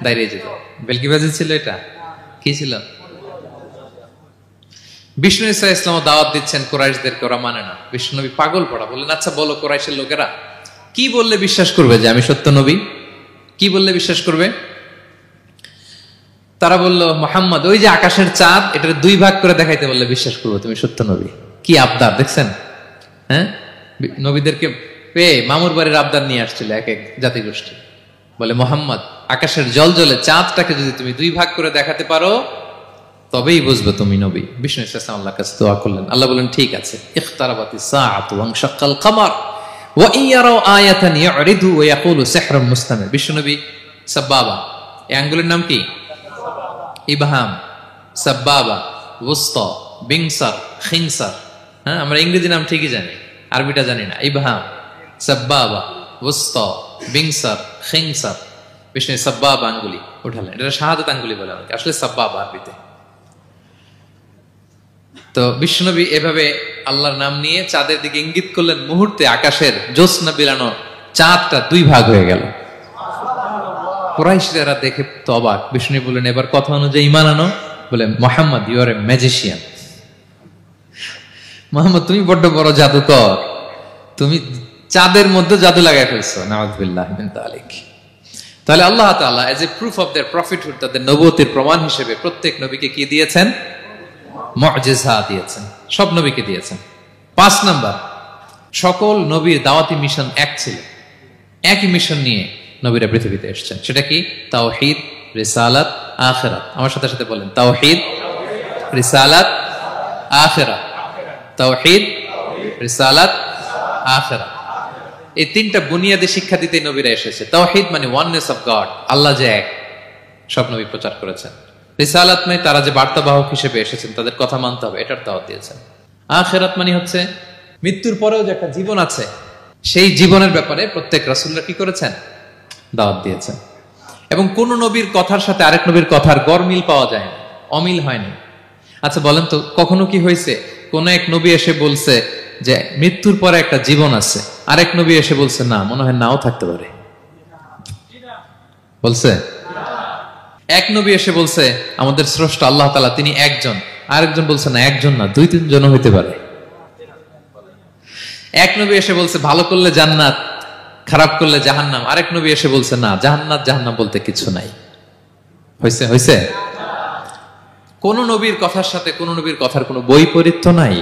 দাঁড়িয়ে যেত। বেলকিবাজি ছিল এটা? কি ছিল? বিষ্ণু ঈসা ইসলাম দাওয়াত দিচ্ছেন কুরাইশদেরকে, ওরা মানে না। বিষ্ণু নবী পাগল পড়া, বললেন, আচ্ছা বলো কুরাইশের লোকেরা কি বললে বিশ্বাস করবে যে আমি সত্য নবী? কি বললে বিশ্বাস করবে? তারা বলল, মুহাম্মদ, ওই যে আকাশের চাঁদ, এটা 2 ভাগ করে দেখাইতে বললে বিশ্বাস করবো তুমি সত্য নবী। কি আবদার দেখছেন? হ্যাঁ, নবীদেরকে পেয়ে মামুর বাড়ির আবদার নিয়ে আসছিল এক এক জাতিগোষ্ঠী। বলে, মুহাম্মদ, আকাশের জলজলে চাঁদটাকে যদি তুমি 2 ভাগ করে দেখাতে পারো তবেই বুঝবে তুমি নবী। বিষ্ণু ইসলাম আল্লাহর কাছে দোয়া করলেন, আল্লাহ বললেন, ঠিক আছে। ইখতারাবাতিস সাআতু ওয়ানশাক্কাল কমার ওয়া ইয়ারাউ আয়াতান ইউরিদু ওয়া ইয়াকুলু সিহরুম মুস্তামির। বিশ্বনবী সাব্বাবা, এই আঙ্গুলের নাম কি? ইবহাম, সাব্বাবা, ওয়ুসতা, বিংসার, খিনসার। হ্যাঁ, আমরা ইংরেজি নাম ঠিকই জানি, আরবিটা জানি না। ইবহাম, সাব্বাবা, ওয়ুসতা, বিংসার, খিনসার। বিষ্ণু সাব্বাবা আঙ্গুলি উঠালেন। এটা শাহাদাত আঙ্গুলি বলে আমাকে, আসলে সাব্বাবা আরবিতে। তো বিশ্বনবী এভাবে আল্লাহর নাম নিয়ে চাঁদের দিকে ইঙ্গিত করলেন, মুহূর্তে আকাশের জ্যোৎস্না বিলানো চাঁদটা 2 ভাগ হয়ে গেল। কুরাইশরা দেখে তো অবাক। বিষ্ণু বললেন, এবার কথা অনুযায়ী ঈমান আনো। বলে, Muhammad, you are a magician. Muhammad, তুমি বড্ড বড় জাদুকর, তুমি চাঁদের মধ্যে জাদু লাগাই ফেলছো। নাউযুবিল্লাহি মিন যালিক। তাহলে আল্লাহ তাআলা age a proof of their prophethood, তাদের নবুয়তের প্রমাণ হিসেবে প্রত্যেক নবীকে কি দিয়েছেন? মুআজিজা দিয়েছেন, সব নবীকে দিয়েছেন। 5 নাম্বার, সকল নবীর দাওয়াতি মিশন এক ছিল, একই মিশন নিয়ে নবীরা পৃথিবীতে এসেছেন। সেটা কি? তাওহীদ, রিসালাত, আখিরাত। আমার সাথে সাথে বলেন, তাওহীদ, রিসালাত, আখিরাত। তাওহীদ, রিসালাত, আখিরাত। এই তিনটা বুনিয়াদী শিক্ষা দিতে নবীরা এসেছে। তাওহীদ মানে ওয়াননেস অফ গড, আল্লাহ যে এক, সব নবী প্রচার করেছেন। রিসালাত মানে তারা যে বার্তাবাহক হিসেবে এসেছেন, তাদের কথা মানতে হবে, এটার দাওয়াত দিয়েছেন। আখিরাত মানে হচ্ছে মৃত্যুর পরেও যে একটা জীবন আছে, সেই জীবনের ব্যাপারে প্রত্যেক রাসূলরা কি করেছেন? দাওয়াত দিয়েছেন। এবং কোন নবীর কথার সাথে আরেক নবীর কথার গরমিল পাওয়া যায় না, অমিল হয়নি। আচ্ছা বলেন তো, কখনো কি হয়েছে কোন এক নবী এসে বলছে যে মৃত্যুর পরে একটা জীবন আছে, আরেক নবী এসে বলছে না, মনে হয় নাও থাকতে পারে? বলছে? এক নবী এসে বলছে আমাদের স্রষ্টা আল্লাহ তাআলা তিনি একজন, আরেকজন বলছে না, একজন না, 2-3 জন হইতে পারে। এক নবী এসে বলছে ভালো করলে জান্নাত, খারাপ করলে জাহান্নাম, আরেক নবী এসে বলছে না, জান্নাত জাহান্নাম বলতে কিছু নাই। হইছে? হইছে? কোন নবীর কথার সাথে কোন নবীর কথার কোনো বৈপরীত্য নাই,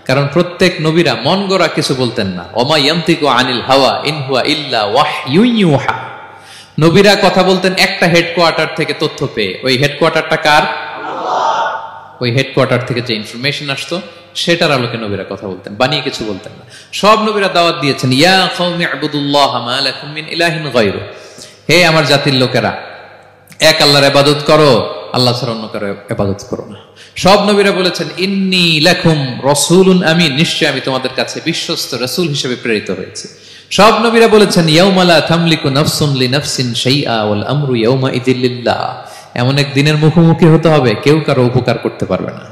কারণ প্রত্যেক নবীরা মন গড়া কিছু বলতেন না। ওমা ইয়ান্তিকু আনিল হাওয়া ইন হুয়া ইল্লা ওয়াহয়ুন ইউহা। নবীরা কথা বলতেন একটা হেডকোয়ার্টার থেকে তথ্য পেয়ে। ওই হেডকোয়ার্টারটা কার? ওই হেডকোয়ার্টার থেকে যে ইনফরমেশন আসতো সেটার আলোকে নবীরা কথা বলতেন, বানিয়ে কিছু বলতেন না। সব নবীরা দাওয়াত দিয়েছেন, ইয়া কওমি ইবুদুল্লাহ মা লাকুম মিন ইলাহিন গায়রু। হে আমার জাতির লোকেরা, এক আল্লাহর ইবাদত করো, আল্লাহ ছাড়া অন্য কারো ইবাদত করো না। সব নবীরা বলেছেন ইন্নী লাকুম রাসূলুন আমিন, নিশ্চয় আমি তোমাদের কাছে বিশ্বস্ত রাসূল হিসেবে প্রেরিত হয়েছি। সব নবীরা বলেছেন ইয়াউমা লা তামলিকু নাফসুন লিনাফসিন শাইআ ওয়াল আমরু ইয়াউমা ইযিল লিল্লাহ। এমন এক দিনের মুখোমুখি হতে হবে, কেউ কারো উপকার করতে পারবে না।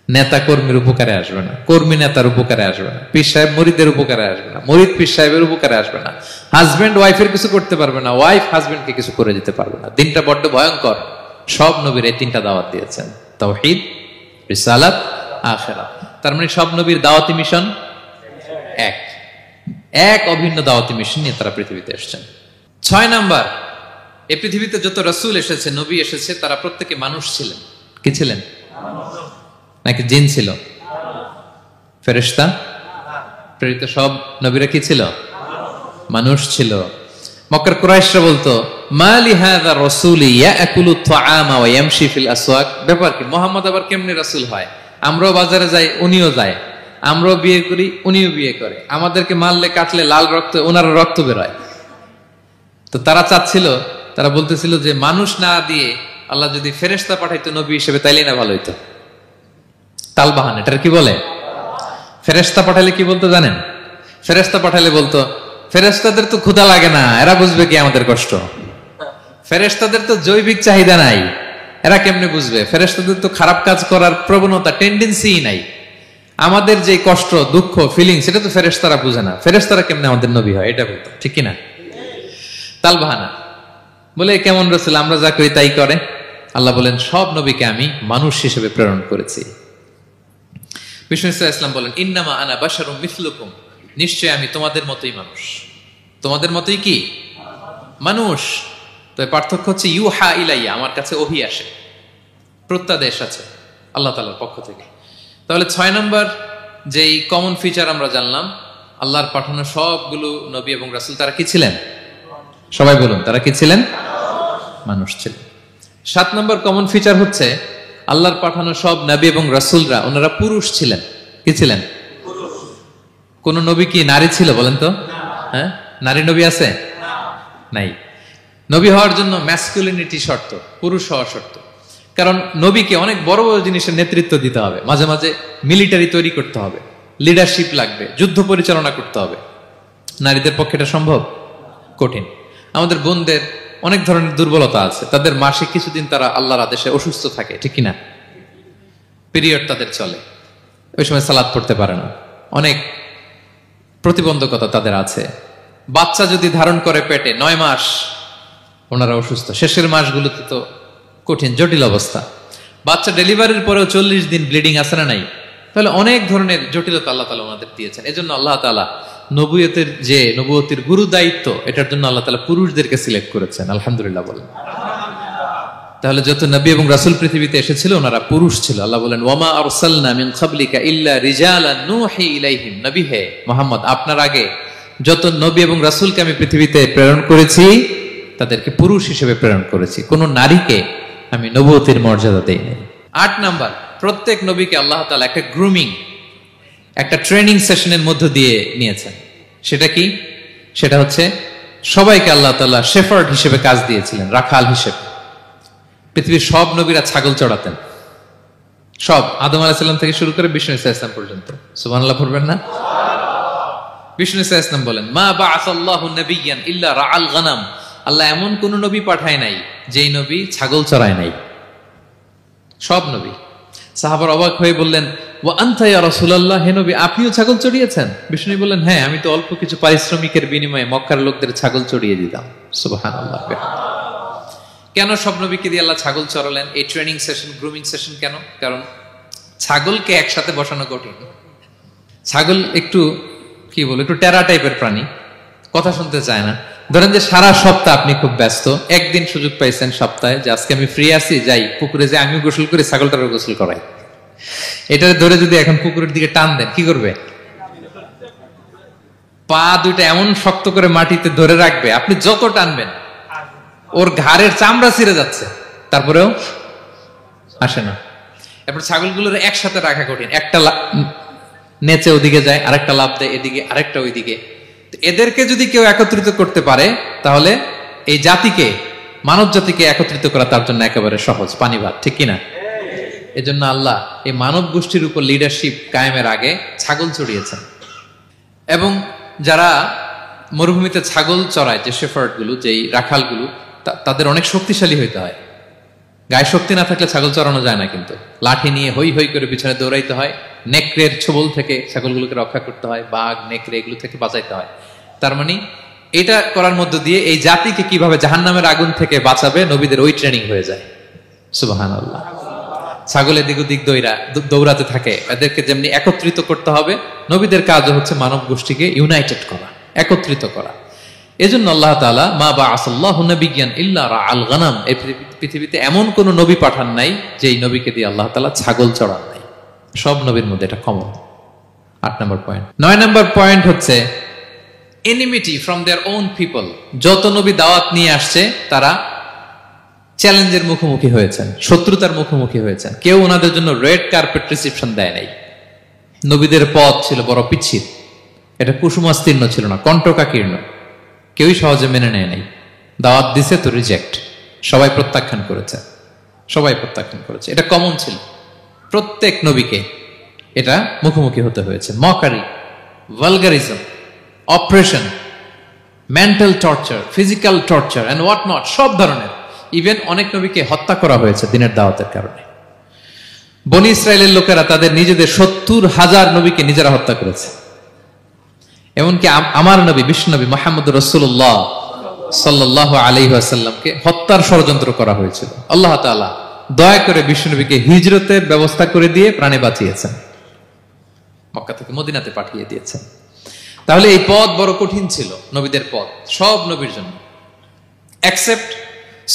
নেতা কর্মীর উপকারে আসবে না, কর্মী নেতার উপকারে আসবে না, পীর সাহেব মুরিদের উপকারে আসবে না, মুরিদ পীর সাহেবের উপকারে আসবে না, হাজবেন্ড ওয়াইফের কিছু করতে পারবে না, ওয়াইফ হাজবেন্ডকে কিছু করে দিতে পারবে না। দিনটা বড্ড ভয়ঙ্কর। সব নবীর এই তিনটা দাওয়াত দিয়েছেন, তাওহীদ, রিসালাত, আখিরাত। তার মানে সব নবীর দাওয়াতি মিশন এক, এক অভিন্ন দাওয়াতি মিশন নিয়ে তারা পৃথিবীতে এসেছেন। 6 নাম্বার, এই পৃথিবীতে যত রাসূল এসেছে, নবী এসেছে, তারা প্রত্যেকে মানুষ ছিলেন। কি ছিলেন? নাকি জিন ছিল? ফেরেশতা? প্রেরিত সব নবীরা কি ছিল? মানুষ ছিল। মক্কার কুরাইশরা বলতো মা লি হাযা রাসূলি ইয়াকুলু আত-তাআমা ওয়া ইয়ামশি ফিল আসওয়াক। ব্যাপার কি, মুহাম্মদ আবার কেমনে রাসূল হয়? আমরাও বাজারে যাই, উনিও যায়, আমরাও বিয়ে করি, উনিও বিয়ে করে, আমাদেরকে মারলে কাটলে লাল রক্ত, ওনার রক্ত বের হয়। তো তারা চাচ্ছিল, তারা বলতেছিল যে মানুষ না দিয়ে আল্লাহ যদি ফেরেশতা পাঠাইতো নবী হিসেবে, তাইলেই না ভালো হইতো। তালবাহান, এটার কি বলে? ফেরেশতা পাঠালে কি বলতো জানেন? ফেরেশতা পাঠালে বলতো ফেরেশতাদের তো ক্ষুধা লাগে না, এরা বুঝবে কি আমাদের কষ্ট? ফেরেশতাদের তো জৈবিক চাহিদা নাই, এরা কেমনে বুঝবে? ফেরেশতাদের তো খারাপ কাজ করার প্রবণতা, টেন্ডেন্সি নাই। আমাদের যে কষ্ট, দুঃখ, ফিলিং, সেটা তো ফেরেশতারা বুঝে না। ফেরেশতারা কেমনে আমাদের নবী হয়, এটা বলতো, ঠিক কিনা? তালবাহানা বলে কেমন রাসূল, আমরা যা করি তাই করে। আল্লাহ বলেন সব নবীকে আমি মানুষ হিসেবে প্রেরণ করেছি। বিষ্ণু ইসলাম বলেন ইন্নামা আনা বাশারুম মিসলুকুম, নিশ্চয় আমি তোমাদের মতোই মানুষ। তোমাদের মতোই কি মানুষ। তো পার্থক্য হচ্ছে ইউহা ইলাইয়া, আমার কাছে ওহী আসে, প্রত্যাদেশ আছে আল্লাহ তাআলার পক্ষ থেকে। তাহলে 6 নম্বর যেই কমন ফিচার আমরা জানলাম, আল্লাহর পাঠানো সবগুলো নবী এবং রাসূল তারা কি ছিলেন? সবাই বলুন, তারা কি ছিলেন? মানুষ ছিলেন। 7 নম্বর কমন ফিচার হচ্ছে আল্লাহর পাঠানো সব নবী এবং রাসূলরা ওনারা পুরুষ ছিলেন। কি ছিলেন? কোন নবী কি নারী ছিল বলেন তো? হ্যাঁ, নারী নবী আছে? নাই। নবী হওয়ার জন্য ম্যাসকুলিনিটি শর্ত, পুরুষ হওয়া শর্ত। কারণ নবীকে অনেক বড় বড় জিনিসের নেতৃত্ব দিতে হবে, মাঝে মাঝে মিলিটারি তৈরি করতে হবে, লিডারশিপ লাগবে, যুদ্ধ পরিচালনা করতে হবে। নারীদের পক্ষে এটা সম্ভব? কঠিন। আমাদের বোনদের অনেক ধরনের দুর্বলতা আছে, তাদের মাসে কিছুদিন তারা আল্লাহর আদেশে অসুস্থ থাকে, ঠিক কিনা? পিরিয়ড তাদের চলে, ওই সময় সালাত পড়তে পারে না, অনেক প্রতিবন্ধকতা তাদের আছে। বাচ্চা যদি ধারণ করে পেটে 9 মাস, ওনারা অসুস্থ, শেষের মাসগুলোতে তো কঠিন জটিল অবস্থা। বাচ্চা ডেলিভারির পরেও 40 দিন ব্লিডিং আছে না নাই? তাহলে অনেক ধরনের জটিলতা আল্লাহ তাআলা ওনাদের দিয়েছেন। এজন্য আল্লাহ তাআলা নবুয়তের গুরু দায়িত্ব, এটার জন্য আল্লাহ তাআলা পুরুষদেরকে সিলেক্ট করেছেন। আলহামদুলিল্লাহ বলেন। তাহলে যত নবী এবং রাসূল পৃথিবীতে এসেছিল ওনারা পুরুষ ছিল। আল্লাহ বলেন, ওয়ামা আরসালনা মিন ক্বাবলিকা ইল্লা রিজালান নূহি ইলাইহিম। নবী হে মুহাম্মদ, আপনার আগে যত নবী এবং রাসূলকে আমি পৃথিবীতে প্রেরণ করেছি তাদেরকে পুরুষ হিসেবে প্রেরণ করেছি, কোন নারীকে আমি নবুয়তের মর্যাদা দেই নাই। 8 নাম্বার, প্রত্যেক নবীকে আল্লাহ তাআলা একটা গ্রুমিং, একটা ট্রেনিং সেশনের মধ্য দিয়ে নিয়েছেন। সেটা কি? সেটা হচ্ছে সবাইকে আল্লাহ তাআলা শেফার্ড হিসেবে কাজ দিয়েছিলেন, রাখাল হিসেবে। পৃথিবীর সব নবীরা ছাগল চড়াতেন, সব, আদম আলাইহিস সালাম থেকে শুরু করে বিষ্ণু ইসা ইসলাম পর্যন্ত। সুবহানাল্লাহ পড়বেন না? বিষ্ণু ইসা ইসলাম বলেন, মা বাআসাল্লাহু নাবিয়্যান ইল্লা রাআল গানাম। আল্লাহ এমন কোন নবী পাঠায় নাই যেই নবী ছাগল চড়ায় নাই, সব নবী। সাহাবার অবাক হয়ে বললেন, ওয়া আনতা ইয়া রাসূলুল্লাহ, হে নবী আপনিও ছাগল চড়িয়েছেন? বিষ্ণু বললেন, হ্যাঁ, আমি তো অল্প কিছু পারিশ্রমিকের বিনিময়ে মক্কার লোকদের ছাগল চড়িয়ে দিতাম। সুবহানাল্লাহ। কেন সব নবীকে দিয়ে আল্লাহ ছাগল চড়ালেন? এই ট্রেনিং সেশন, গ্রুমিং সেশন কেন? কারণ ছাগলকে একসাথে বসানো কঠিন। ছাগল একটু একটু টেরা টাইপের প্রাণী, কথা শুনতে চায় না। ধরেন যে সারা সপ্তাহ আপনি খুব ব্যস্ত, একদিন সুযোগ পাইছেন সপ্তাহে যে আজকে আমি ফ্রি আছি, যাই পুকুরে যাই, আমিও গোসল করি, ছাগলটারও গোসল করাই। এটা ধরে যদি এখন পুকুরের দিকে টান দেন, কি করবে? পা দুইটা এমন শক্ত করে মাটিতে ধরে রাখবে, আপনি যত টানবেন ওর ঘাড়ের চামড়া ছিঁড়ে যাচ্ছে, তারপরেও আসে না। এরপর ছাগলগুলোর একসাথে রাখা কঠিন, একটা নেচে ওদিকে যায়, আরেকটা লাফ দেয় এদিকে, আরেকটা ওইদিকে। এদেরকে যদি কেউ একত্রিত করতে পারে তাহলে এই জাতিকে, মানব জাতিকে একত্রিত করা তার জন্য একেবারে সহজ, পানি ভাত, ঠিক কিনা? এজন্য আল্লাহ এই মানব গোষ্ঠীর উপর লিডারশিপ কায়েমের আগে ছাগল চড়িয়েছেন। এবং যারা মরুভূমিতে ছাগল চড়ায়, যে শেফার্ড গুলো, যেই রাখালগুলো, তাদের অনেক শক্তিশালী হইতে হয়। গায়ে শক্তি না থাকলে ছাগল চড়ানো যায় না, কিন্তু লাঠি নিয়ে হই হই করে পিছনে দৌড়াইতে হয়, নেকড়ের ছোবল থেকে ছাগলগুলোকে রক্ষা করতে হয়, বাঘ নেকড়ে এগুলো থেকে বাঁচাইতে হয়। তার মানে এটা করার মধ্য দিয়ে এই জাতিকে কিভাবে জাহান্নামের আগুন থেকে বাঁচাবে নবীদের ওই ট্রেনিং হয়ে যায়। সুবহানাল্লাহ। ছাগল এদিক ওদিক দৌড়াতে থাকে, এদেরকে যেমনি একত্রিত করতে হবে, নবীদের কাজও হচ্ছে মানব গোষ্ঠীকে ইউনাইটেড করা, একত্রিত করা। এজন্য আল্লাহ তাআলা মা বাআসাল্লাহু নাবিয়্যান ইল্লা রাআল গানাম, এই পৃথিবীতে এমন কোন নবী পাঠান নাই যেই নবীকে দিয়ে আল্লাহ তাআলা ছাগল চড়ান নাই। সব নবীর মধ্যে এটা কমন। 8 নম্বর পয়েন্ট। 9 নম্বর পয়েন্ট হচ্ছে enmity from their own people. যত নবী দাওয়াত নিয়ে আসছে তারা চ্যালেঞ্জের মুখোমুখি হয়েছেন, শত্রুতার মুখোমুখি হয়েছেন। কেউ ওনাদের জন্য রেড কার্পেট রিসেপশন দেয় নাই। নবীদের পথ ছিল বড় পিচ্ছিল, এটা কুসুমাস্তীর্ণ ছিল না, কণ্টকাকীর্ণ। কেউই সহজে মেনে নেয় নাই। দাওয়াত দিছে তো রিজেক্ট, সবাই প্রত্যাখ্যান করেছে, সবাই প্রত্যাখ্যান করেছে। এটা কমন ছিল, প্রত্যেক নবীকে এটা মুখোমুখি হতে হয়েছে। Mockery, vulgarism, operation, mental torture, physical torture and what not, সব ধরনের। ইভেন অনেক নবীকে হত্যা করা হয়েছে দিনের দাওয়াতের কারণে। বনি ইসরায়েলের লোকেরা তাদের নিজেদের 70,000 নবীকে নিজেরা হত্যা করেছে। এমনকি আমার নবী বিশ্বনবী মুহাম্মদ রাসূলুল্লাহ সাল্লাল্লাহু আলাইহি ওয়াসাল্লামকে হত্যার ষড়যন্ত্র করা হয়েছিল। আল্লাহ তাআলা দয়া করে বিশ্বনবীকে হিজরতের ব্যবস্থা করে দিয়ে প্রাণে বাঁচিয়েছেন, মক্কা থেকে মদিনাতে পাঠিয়ে দিয়েছেন। তাহলে এই পথ বড় কঠিন ছিল, নবীদের পথ, সব নবীর জন্য, এক্সেপ্ট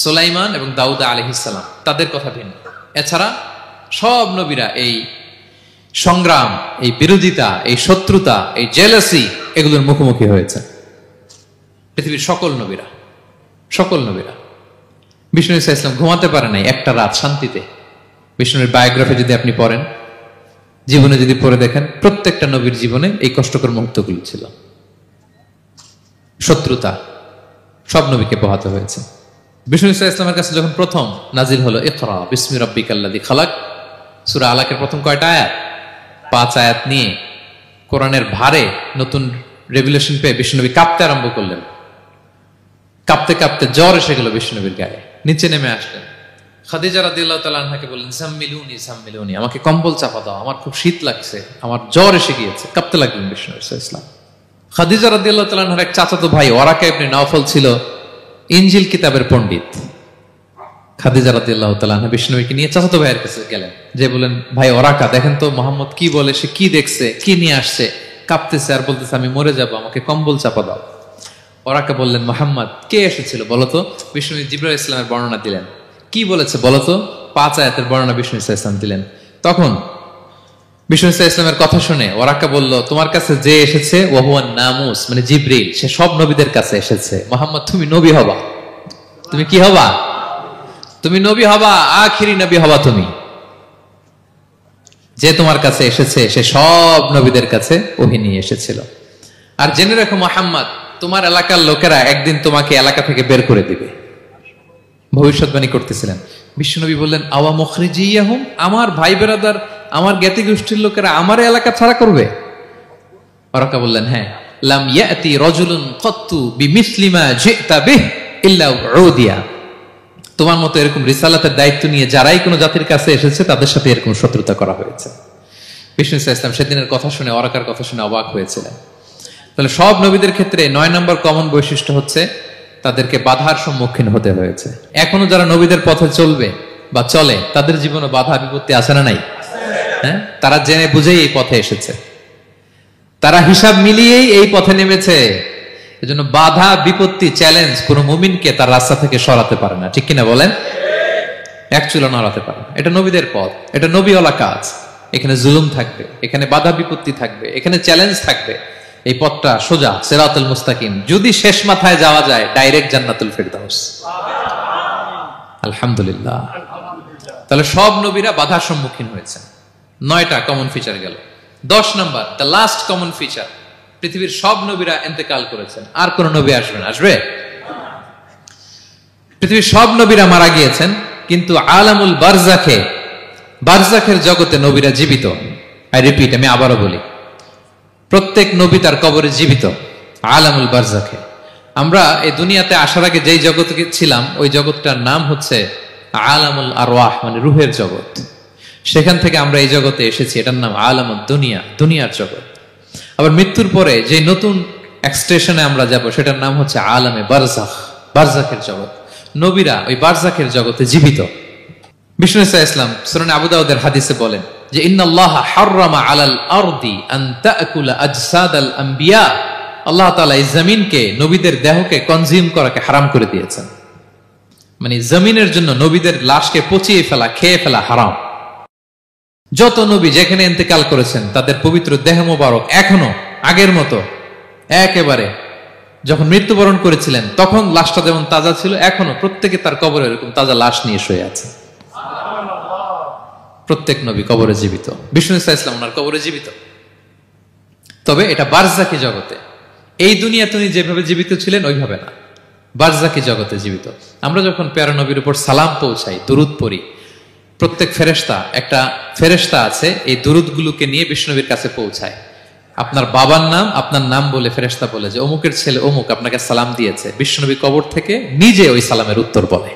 সুলাইমান এবং দাউদ আলাইহিস সালাম, তাদের কথা ভিন্ন। এছাড়া সব নবীরা এই সংগ্রাম, এই বিরোধিতা, এই শত্রুতা, এই জেলাসি, এগুলোর মুখোমুখি হয়েছে পৃথিবীর সকল নবীরা। সকল নবীরা। বিষ্ণু ইসা ইসলাম ঘুমাতে পারে নাই একটা রাত শান্তিতে। বিষ্ণুর বায়োগ্রাফি যদি আপনি পড়েন, জীবনে যদি পড়ে দেখেন, প্রত্যেকটা নবীর জীবনে এই কষ্টকর মুহূর্তগুলো ছিল। শত্রুতা সব নবীকে পোহাতে হয়েছে। বিষ্ণু ইসা ইসলামের কাছে যখন প্রথম নাজিল হলো ইকরা বিসমি রাব্বিকাল্লাযী খালাক, সূরা আলাকের প্রথম কয়টা আয়াত? 5 আয়াত নিয়ে কোরআনের ভারে নতুন রেভিলেশন পেয়ে বিষ্ণুনবী কাঁপতে আরম্ভ করলেন। কাঁপতে কাঁপতে জ্বর এসে গেল বিষ্ণুনবীর গায়ে, নিচে নেমে আসলেন। খাদিজা রাদিয়াল্লাহু তাআলা আনহাকে বললেন, জাম্মিলুনি জাম্মিলুনি, আমাকে কম্বল চাপা দাও, আমার খুব শীত লাগছে, আমার জ্বর এসে গিয়েছে। কাঁপতে লাগলেন বিষ্ণু ইসলাম। খাদিজা রাদিয়াল্লাহু তাআলা আনহার এক চাচাতো ভাই ওয়ারাকা ইবনে নাওফল ছিল ইনজিল কিতাবের পণ্ডিত খাদিজা রাদিয়াল্লাহু তাআলা আনহা বিষ্ণুকে নিয়ে চাচাতো ভাইয়ের কাছে গেলেন, যে বলেন, ভাই ওরাকা দেখেন তো মোহাম্মদ কি বলে, সে কি দেখছে, কি নিয়ে আসছে, কাঁপতেছে আর বলতেছে আমি মরে যাব, আমাকে কম্বল চাপা দাও। ওরাকা বললেন, মোহাম্মদ কে এসেছিল বলতো? বিষ্ণু জিবরাইল ইসলামের বর্ণনা দিলেন। কি বলেছে বলতো? 5 আয়াতের বর্ণনা বিষ্ণু ইসলাম দিলেন। তখন বিষ্ণু ইসলামের কথা শুনে ওরাকা বলল, তোমার কাছে যে এসেছে ওহুয়ান নামুস, মানে জিবরিল, সে সব নবীদের কাছে এসেছে। মোহাম্মদ তুমি নবী হবা, তুমি কি হবা? তুমি নবী হবা, আখিরি নবী হবা তুমি। যে তোমার কাছে এসেছে সে সব নবীদের কাছে ওহী নিয়ে এসেছিল। আর জেনে রাখো মোহাম্মদ, তোমার এলাকার লোকেরা একদিন তোমাকে এলাকা থেকে বের করে দিবে। ভবিষ্যৎবাণী করতেছিলেন। বিশ্বনবী বললেন, আওয়া মুখরিজিয়াহুম, আমার ভাই বেরাদার, আমার জ্ঞাতি গোষ্ঠীর লোকেরা আমার এলাকা ছাড়া করবে? ওরাকা বললেন, হ্যাঁ। লাম ইয়াতি রাজুলুন ক্বাত্তু বিমিসলি মা জিতা বিহি ইল্লা উদিয়া, তোমার মতো এরকম রিসালাতের দায়িত্ব নিয়ে যারাই কোনো জাতির কাছে এসেছে তাদের সাথে এরকম শত্রুতা করা হয়েছে। বিষ্ণু ইসলাম সেদিনের কথা শুনে, ওরাকার কথা শুনে অবাক হয়েছিলেন। তাহলে সব নবীদের ক্ষেত্রে 9 নম্বর কমন বৈশিষ্ট্য হচ্ছে তাদেরকে বাধার সম্মুখীন হতে হয়েছে। এখনো যারা নবীদের পথে চলবে বা চলে, তাদের জীবনে বাধা বিপত্তি আছে না নাই? হ্যাঁ, তারা জেনে বুঝেই এই পথে এসেছে, তারা হিসাব মিলিয়েই এই পথে নেমেছে। এজন্য বাধা বিপত্তি চ্যালেঞ্জ কোন মুমিনকে তার রাস্তা থেকে সরাতে পারে না, ঠিক কিনা বলেন? এক চুলো নড়াতে পারে না। এটা নবীদের পথ, এটা নবীওয়ালা কাজ। এখানে জুলুম থাকবে, এখানে বাধা বিপত্তি থাকবে, এখানে চ্যালেঞ্জ থাকবে। এই পথটা সোজা, সিরাতুল মুস্তাকিম। যদি শেষ মাথায় যাওয়া যায়, ডাইরেক্ট জান্নাতুল ফেরদাউস। আলহামদুলিল্লাহ। তাহলে সব নবীরা বাধার সম্মুখীন হয়েছে। 9টা কমন ফিচার গেল। 10 নম্বর, দ্য লাস্ট কমন ফিচার, পৃথিবীর সব নবীরা ইন্তেকাল করেছেন, আর কোন নবী আসবেন? আসবে? পৃথিবীর সব নবীরা মারা গিয়েছেন, কিন্তু আলামুল বারজাখে, বারজাখের জগতে নবীরা জীবিত। আই রিপিট, আমি আবারও বলি, প্রত্যেক নবী তার কবরে জীবিত। আলামুল বারজাখে। আমরা এই দুনিয়াতে আসার আগে যেই জগতে ছিলাম, ওই জগৎটার নাম হচ্ছে আলামুল আরওয়াহ, মানে রুহের জগৎ। সেখান থেকে আমরা এই জগতে এসেছি, এটার নাম আলামুদ দুনিয়া, দুনিয়ার জগৎ। আবার মৃত্যুর পরে যে নতুন এক্সটেশনে আমরা যাব, সেটার নাম হচ্ছে আলামে বারজাখ, বারজাখের জগৎ। নবীরা ওই বারজাখের জগতে জীবিত। বিষ্ণু ইসলাম সুনানে আবু দাউদের হাদিসে বলেন যে, ইন্নাল্লাহা হাররামা আলাল আরদি আন তাকুলা আজসাদাল আম্বিয়া, আল্লাহ তাআলা এই জমিনকে, নবীদের দেহকে কনজিউম করাকে হারাম করে দিয়েছেন। মানে জমিনের জন্য নবীদের লাশকে পচিয়ে ফেলা, খেয়ে ফেলা হারাম। যত নবী যেখানে ইন্তেকাল করেছেন, তাদের পবিত্র দেহ মোবারক এখনো আগের মতো একেবারে, যখন মৃত্যুবরণ করেছিলেন তখন লাশটা যেমন তাজা ছিল, এখনো প্রত্যেকে তার কবরে এরকম তাজা লাশ নিয়ে শুয়ে আছে। প্রত্যেক নবী কবরে জীবিত। বিষ্ণু ইসলাম ওনার কবরে জীবিত। তবে এটা বারজাকি জগতে। এই দুনিয়া তিনি যেভাবে জীবিত ছিলেন ওইভাবে না, বারজাকি জগতে জীবিত। আমরা যখন প্যারা নবীর উপর সালাম পৌঁছাই, দুরুদ পড়ি, প্রত্যেক ফেরেশতা, একটা ফেরেশতা আছে এই দুরুদগুলোকে নিয়ে বিষ্ণুবীর কাছে পৌঁছায়। আপনার বাবার নাম, আপনার নাম বলে ফেরেশতা বলে যে অমুকের ছেলে অমুক আপনাকে সালাম দিয়েছে। বিষ্ণুবী কবর থেকে নিজে ওই সালামের উত্তর বলে,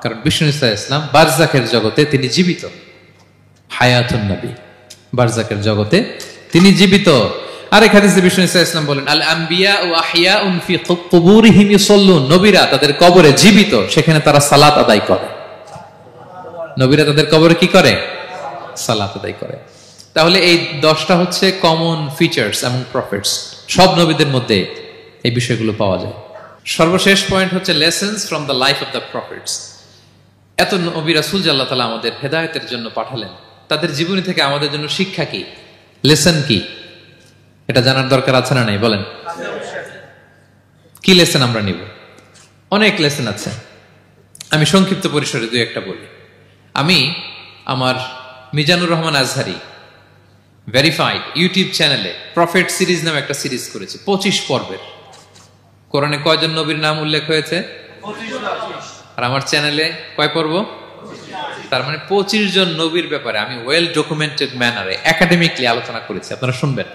কারণ বিষ্ণু ইসলাম বারজাকের জগতে তিনি জীবিত। হায়াতুন নবী, বারজাকের জগতে তিনি জীবিত। আরেক হাদিসে বিষ্ণু ইসলাম বলেন, আল আম্বিয়া ও আহিয়াউন ফি কুবুরিহিম ইউসাল্লুন, নবীরা তাদের কবরে জীবিত, সেখানে তারা সালাত আদায় করে। নবীরা তাদের কবরে কি করে? সালাত আদায় করে। তাহলে এই 10টা হচ্ছে কমন ফিচার্স এবং প্রফিটস। সব নবীদের মধ্যে এই বিষয়গুলো পাওয়া যায়। সর্বশেষ পয়েন্ট হচ্ছে lessons from the life of the profits. এত নবী রাসূল আল্লাহ তাআলা আমাদের হেদায়েতের জন্য পাঠালেন, তাদের জীবনী থেকে আমাদের জন্য শিক্ষা কি, লেসন কি, এটা জানার দরকার আছে না নাই? বলেন, কি লেসন আমরা নিব? অনেক লেসন আছে। আমি সংক্ষিপ্ত পরিসরে 2-1টা বলি। আমি আমার মিজানুর রহমান আজহারি ভেরিফাইড ইউটিউব চ্যানেলে প্রফেট সিরিজ নামে একটা সিরিজ করেছি, 25 পর্বের। কোরআনে কয়জন নবীর নাম উল্লেখ হয়েছে? 25। আর আমার চ্যানেলে কয় পর্ব? তার মানে 25 জন নবীর ব্যাপারে আমি ওয়েল ডকুমেন্টেড ম্যানারে একাডেমিকলি আলোচনা করেছি। আপনারা শুনবেন,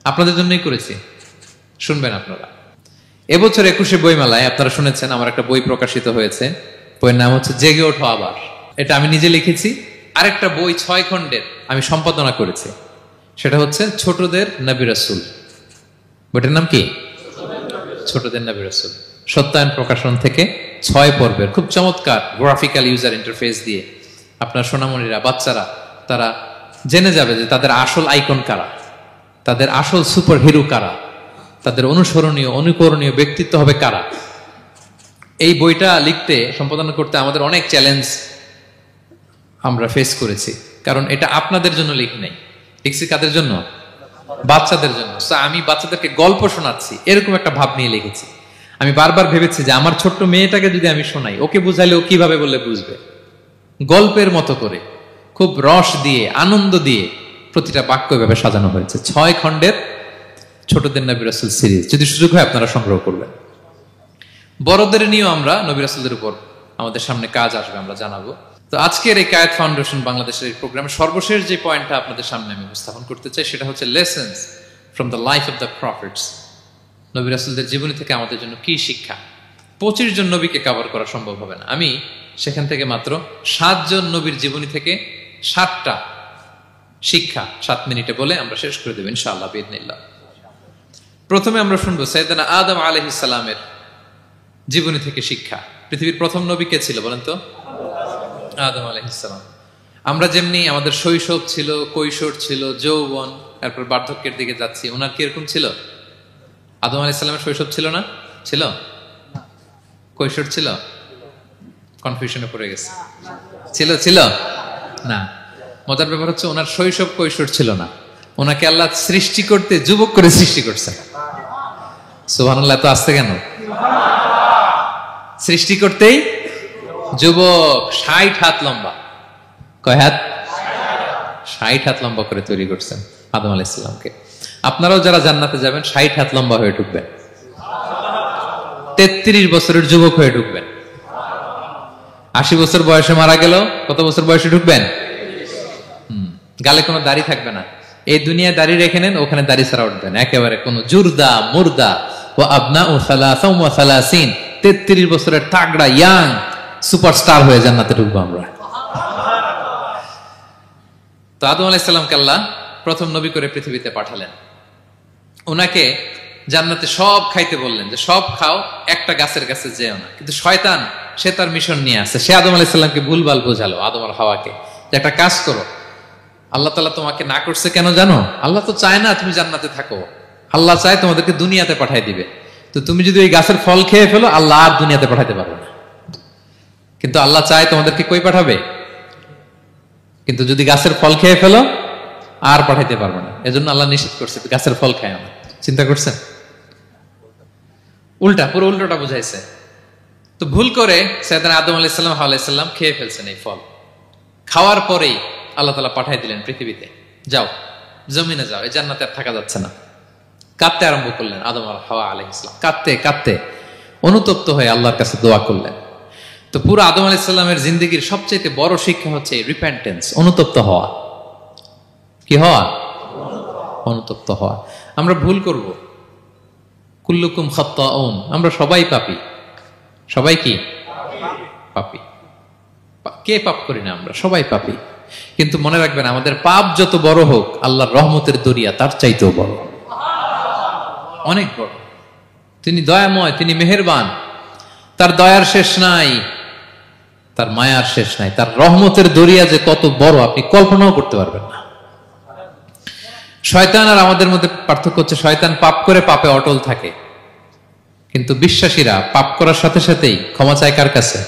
আপনাদের জন্যই করেছি, শুনবেন আপনারা। এবছর 21শে বইমেলায় আপনারা শুনেছেন আমার একটা বই প্রকাশিত হয়েছে। বইয়ের নাম হচ্ছে জেগে ওঠো আবার। এটা আমি নিজে লিখেছি। আরেকটা বই 6 খণ্ডের আমি সম্পাদনা করেছি, সেটা হচ্ছে ছোটদের নবী রাসূল। বইটার নাম কি? ছোটদের নবী রাসূল। সত্যায়ন প্রকাশন থেকে 6 পর্বের খুব চমৎকার গ্রাফিক্যাল ইউজার ইন্টারফেস দিয়ে আপনার সোনামণিরা, বাচ্চারা তারা জেনে যাবে যে তাদের আসল আইকন কারা, তাদের আসল সুপার হিরো কারা, তাদের অনুসরণীয় অনুকরণীয় ব্যক্তিত্ব হবে কারা। এই বইটা লিখতে, সম্পাদনা করতে আমাদের অনেক চ্যালেঞ্জ আমরা ফেস করেছি, কারণ এটা আপনাদের জন্য লিখি নাই, লিখছি কাদের জন্য? বাচ্চাদের জন্য। আমি বাচ্চাদেরকে গল্প শোনাচ্ছি এরকম একটা ভাব নিয়ে লিখেছি। আমি বারবার ভেবেছি যে আমার ছোট্ট মেয়েটাকে যদি আমি শোনাই, ওকে বুঝাইলে ও কিভাবে বললে বুঝবে। গল্পের মতো করে খুব রস দিয়ে, আনন্দ দিয়ে প্রতিটা বাক্য এভাবে সাজানো হয়েছে। 6 খণ্ডের ছোটদের নবী রাসূল সিরিজ। যদি সুযোগ হয় আপনারা সংগ্রহ করবেন। বড়দের নিয়েও আমরা নবী রাসূলদের উপর আমাদের সামনে কাজ আসবে, আমরা জানাবো। তো আজকের এই কায়েত ফাউন্ডেশন বাংলাদেশের এই প্রোগ্রামের সর্বশেষ যে পয়েন্টটা আপনাদের সামনে আমি উপস্থাপন করতে চাই, সেটা হচ্ছে lessons from the life of the prophets. নবী রাসূলদের জীবনী থেকে আমাদের জন্য কি শিক্ষা। 25 জন নবীকে কভার করা সম্ভব হবে না। আমি সেখান থেকে মাত্র 7 জন নবীর জীবনী থেকে 7টা শিক্ষা 7 মিনিটে বলে আমরা শেষ করে দেব ইনশাআল্লাহ বিইذنিল্লাহ। প্রথমে আমরা শুনবো সাইয়েদনা আদম আলাইহিস সালামের জীবনী থেকে শিক্ষা। পৃথিবীর প্রথম নবী কে ছিল বলেন তো? আদম আলাইহিস সালাম। আমরা যেমনি আমাদের শৈশব ছিল, কৈশোর ছিল, যৌবন, তারপর বার্ধক্যের দিকে যাচ্ছি, ওনার কি এরকম ছিল? আদম আলাইহিস সালামের শৈশব ছিল না? ছিল? কৈশোর ছিল? কনফিউশনে পড়ে গেছে। ছিল? ছিল না। মজার ব্যাপার হচ্ছে ওনার শৈশব কৈশোর ছিল না, ওনাকে আল্লাহ সৃষ্টি করতে যুবক করে সৃষ্টি করছে। সুবহানাল্লাহ। তো আসতে কেন? সৃষ্টি করতেই যুবক, 60 হাত লম্বা। কয় হাত? 60 হাত লম্বা করে তৈরি করছেন আদম আলাইহিস সালামকে। আপনারাও যারা জান্নাতে যাবেন 60 হাত লম্বা হয়ে ঢুকবেন, 33 বছরের যুবক হয়ে ঢুকবেন। 80 বছর বয়সে মারা গেল, কত বছর বয়সে ঢুকবেন? গালে কোনো দাড়ি থাকবে না। এই দুনিয়ায় দাড়ি রেখে নেন, ওখানে দাড়ি ছাড়া উঠবেন একেবারে কোনো জুরদা মুর্দা। ও আবনা ও সালাসাম ওয়া সালাসিন, 33 বছরের তাগড়া ইয়াং সুপারস্টার হয়ে জান্নাতে ঢুকবো আমরা। তো আদম আলাইহিস সালামকে আল্লাহ প্রথম নবী করে পৃথিবীতে পাঠালেন। ওনাকে জান্নাতে সব খাইতে বললেন যে সব খাও, একটা গাছের কাছে যেও না। কিন্তু শয়তান সে তার মিশন নিয়ে আসে। সে আদম আলাইহিস সালামকে ভুলভাল বোঝালো, আদম আর হাওয়াকে, যে একটা কাজ করো, আল্লাহ তাআলা তোমাকে না করছে কেন জানো? আল্লাহ তো চায় না তুমি জান্নাতে থাকো, আল্লাহ চায় তোমাদেরকে দুনিয়াতে পাঠাই দিবে। তো তুমি যদি ওই গাছের ফল খেয়ে ফেলো, আল্লাহ আর দুনিয়াতে পাঠাতে পারবে না। কিন্তু আল্লাহ চায় তোমাদেরকে কই পাঠাবে? কিন্তু যদি গাছের ফল খেয়ে ফেলো আর পাঠাইতে পারবে না। এজন্য আল্লাহ নিষেধ করছে গাছের ফল খায় না। চিন্তা করছেন? উল্টা, পুরো উল্টোটা বুঝাইছে। তো ভুল করে সাইয়েদনা আদম আলাইহিস সালাম, হাওয়া আলাইহিস সালাম খেয়ে ফেলছেন এই ফল। খাওয়ার পরেই আল্লাহ তাআলা পাঠাই দিলেন পৃথিবীতে, যাও জমিনে যাও, এই জান্নাতে আর থাকা যাচ্ছে না। কাঁদতে আরম্ভ করলেন আদম আর হাওয়া আলাইহিস সালাম। কাঁদতে কাঁদতে অনুতপ্ত হয়ে আল্লাহর কাছে দোয়া করলেন। তো পুরো আদম আলাইহিস সালামের জিন্দেগির সবচেয়ে বড় শিক্ষা হচ্ছে রিপেন্টেন্স, অনুতপ্ত হওয়া। কি হওয়া? অনুতপ্ত হওয়া। আমরা ভুল করব, কুল্লুকুম খাত্তাউন, আমরা সবাই পাপী। সবাই কি পাপী? কে পাপ করি না? আমরা সবাই পাপী। কিন্তু মনে রাখবেন, আমাদের পাপ যত বড় হোক, আল্লাহর রহমতের দরিয়া তার চাইতেও বড়, অনেক বড়। তিনি দয়াময়, তিনি মেহেরবান, তার দয়ার শেষ নাই, তার মায়ার শেষ নাই। তার রহমতের দরিয়া যে কত বড় আপনি কল্পনাও করতে পারবেন না। শয়তান আর আমাদের মধ্যে পার্থক্য হচ্ছে, শয়তান পাপ করে পাপে অটল থাকে, কিন্তু বিশ্বাসীরা পাপ করার সাথে সাথেই ক্ষমা চায় কার কাছে?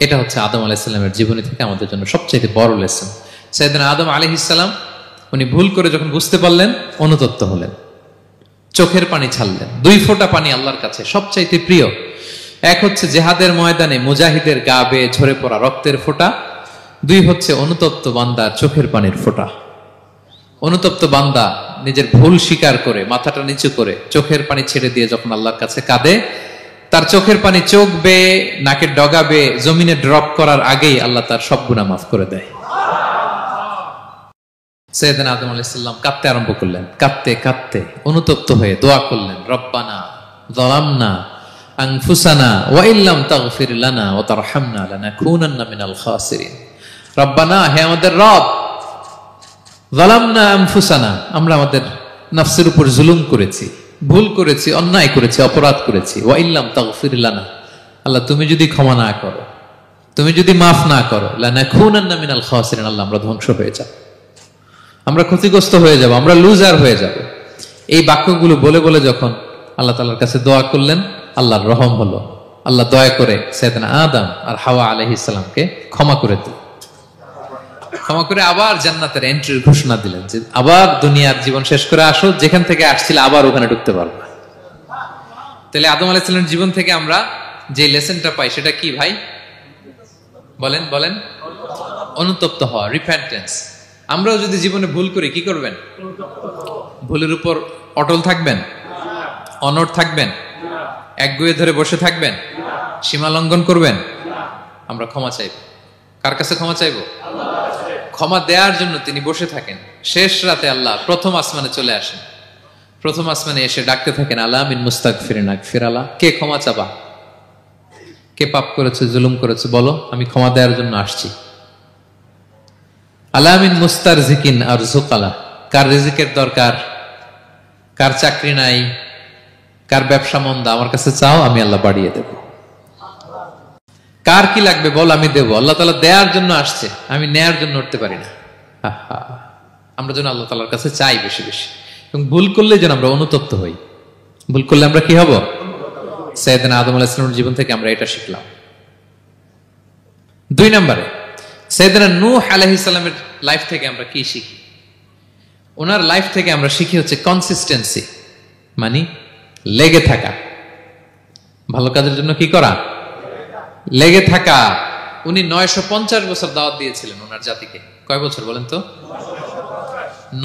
এটা হচ্ছে আদম আলাইহিস সালামের জীবনী থেকে আমাদের জন্য সবচেয়ে বড় লেসন। সাইয়েদনা আদম আলাইহিস সালাম উনি ভুল করে যখন বুঝতে পারলেন, অনুতপ্ত হলেন, চোখের পানি ছাড়লেন। 2 ফোঁটা পানি আল্লাহর কাছে সবচাইতে প্রিয়। এক হচ্ছে জেহাদের ময়দানে মুজাহিদের গা বেয়ে ঝরে পড়া রক্তের ফোঁটা, 2 হচ্ছে অনুতপ্ত বান্দার চোখের পানির ফোঁটা। অনুতপ্ত বান্দা নিজের ভুল স্বীকার করে মাথাটা নিচু করে চোখের পানি ছেড়ে দিয়ে যখন আল্লাহর কাছে কাঁদে, তার চোখের পানি চোখ বেয়ে নাকের ডগা বেয়ে জমিনে ড্রপ করার আগেই আল্লাহ তার সব গুনাহ মাফ করে দেয়। সাইয়েদনা আদম আলাইহিস সালাম কাঁদতে আরম্ভ করলেন। কাঁদতে কাঁদতে অনুতপ্ত হয়ে দোয়া করলেন, রব্বানা যালামনা আনফুসানা ওয়া ইল্লাম তাগফির লানা ওয়া তারহামনা লানাকুনান্না মিনাল খাসিরিন। রব্বানা, হে আমাদের রব, যালামনা আনফুসানা, আমরা আমাদের নফসের উপর জুলুম করেছি, ভুল করেছি, অন্যায় করেছি, অপরাধ করেছি। ওয়া ইল্লাম তাগফির লানা, আল্লাহ তুমি যদি ক্ষমা না করো, তুমি যদি মাফ না করো, লানাকুনান্না মিনাল খাসিরিন, আল্লাহ আমরা ধ্বংস হয়ে যাব, আমরা ক্ষতিগ্রস্ত হয়ে যাব, আমরা লুজার হয়ে যাব। এই বাক্যগুলো বলে বলে যখন আল্লাহ তাআলার কাছে দোয়া করলেন, আল্লাহর রহম হলো। আল্লাহ দয়া করে সাইয়েদনা আদম আর হাওয়া আলাইহিস সালামকে ক্ষমা করে দিলেন। ক্ষমা করে আবার জান্নাতের এন্ট্রির ঘোষণা দিলেন যে আবার দুনিয়ার জীবন শেষ করে আসো, যেখান থেকে আসছিলে আবার ওখানে ঢুকতে পারবে। তাহলে আদম আলাইহিস সালামের জীবন থেকে আমরা যে লেসনটা পাই সেটা কি ভাই? বলেন বলেন। অনুতপ্ত হওয়া, রিপেন্টেন্স। আমরাও যদি জীবনে ভুল করি কি করবেন? ভুলের উপর অটল থাকবেন? অনড় থাকবেন? একগুঁয়ে ধরে বসে থাকবেন? সীমা লঙ্ঘন করবেন? আমরা ক্ষমা চাইব। কার কাছে ক্ষমা চাইব? ক্ষমা দেওয়ার জন্য তিনি বসে থাকেন। শেষ রাতে আল্লাহ প্রথম আসমানে চলে আসেন। প্রথম আসমানে এসে ডাকতে থাকেন, আলা মিন মুস্তাগফিরিন আগফির আলা, কে ক্ষমা চাবা? কে পাপ করেছে, জুলুম করেছে, বলো, আমি ক্ষমা দেওয়ার জন্য আসছি। আলা মিন মুস্তারজিকিন আরযুক আলা, কার রিজিকের দরকার, কার চাকরি নাই, কার ব্যবসা মন্দা, আমার কাছে চাও, আমি আল্লাহ বাড়িয়ে দেব। কার কি লাগবে বল, আমি দেব। আল্লাহ তাআলা দেওয়ার জন্য আসছে, আমি নেয়ার জন্য উঠতে পারি না। আমরা যেন আল্লাহ তাআলার কাছে চাই বেশি বেশি, এবং ভুল করলে যেন আমরা অনুতপ্ত হই। ভুল করলে আমরা কি হব? সাইয়েদনা আদম আলাইহিস সালামের জীবন থেকে আমরা এটা শিখলাম। 2 নম্বরে সাইয়েদনা নূহ আলাইহিস সালামের লাইফ থেকে আমরা কি শিখি? ওনার লাইফ থেকে আমরা শিখি হচ্ছে কনসিস্টেন্সি, মানে লেগে থাকা। ভালো কাজের জন্য কি করা? লেগে থাকা। উনি 950 বছর দাওয়াত দিয়েছিলেন ওনার জাতিকে। কয় বছর বলেন তো?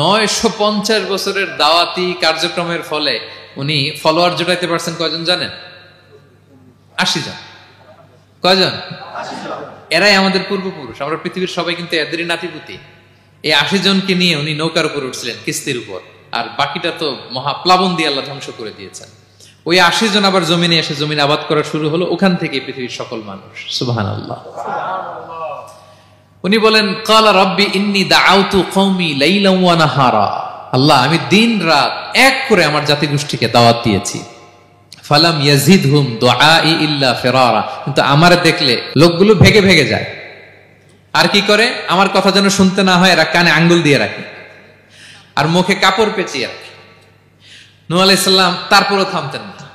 950 বছরের দাওয়াতি কার্যক্রমের ফলে উনি ফলোয়ার জোটাইতে পারছেন কয়জন জানেন? 80 জন। কয়জন? এরাই আমাদের পূর্বপুরুষ। আমরা পৃথিবীর সবাই কিন্তু এদেরই নাতিপুতি। এই 80 জনকে নিয়ে উনি নৌকার উপর উঠছিলেন, কিস্তির উপর, আর বাকিটা তো মহাপ্লাবন দিয়ে আল্লাহ ধ্বংস করে দিয়েছেন। ওই 80 জন আবার জমিনে এসে জমিন আবাদ করা শুরু হলো, ওখান থেকে পৃথিবীর সকল মানুষ। সুবহানাল্লাহ। উনি বলেন, ক্বালা রাব্বি ইন্নী দাআউতু কওমি লাইলান ওয়া নাহারা, আল্লাহ আমি দিন রাত এক করে আমার জাতি গোষ্ঠীকে দাওয়াত দিয়েছি। ফালাম ইয়াজিদহুম দুআই ইল্লা ফিরারা, কিন্তু আমারে দেখলে লোকগুলো ভেগে ভেগে যায়। আর কি করে? আমার কথা যেন শুনতে না হয়, এরা কানে আঙ্গুল দিয়ে রাখে আর মুখে কাপড় পেঁচিয়ে রাখে। নূহ আলাইহিস সালাম তারপরও থামতেন না,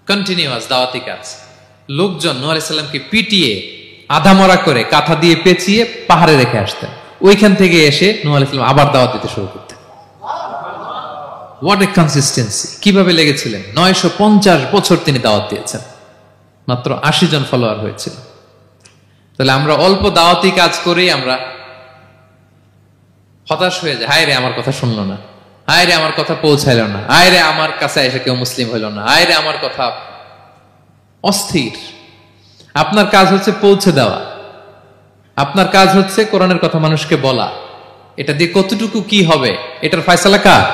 কন্টিনিউয়াস দাওয়াতি কাজ। লোকজন নূহ আলাইহিস সালামকে পিটিয়ে আধামরা করে কাঁথা দিয়ে পেঁচিয়ে পাহাড়ে রেখে আসতেন। ওইখান থেকে এসে নূহ আলাইহিস সালাম আবার দাওয়াত দিতে শুরু করতেন। What a consistency! কিভাবে লেগেছিলেন! 950 বছর তিনি দাওয়াত দিয়েছেন, মাত্র 80 জন ফলোয়ার হয়েছিল। তাহলে আমরা অল্প দাওয়াতি কাজ করেই আমরা হতাশ হয়ে যাই। হায় রে, আমার কথা শুনলো না, হায় রে আমার কথা পৌঁছাইল না, হায় রে আমার কাছে এসে কেউ মুসলিম হইল না, হায় রে আমার কথা। অস্থির। আপনার কাজ হচ্ছে পৌঁছে দেওয়া, আপনার কাজ হচ্ছে কোরআনের কথা মানুষকে বলা। এটা দিয়ে কতটুকু কি হবে এটার ফয়সালা কার?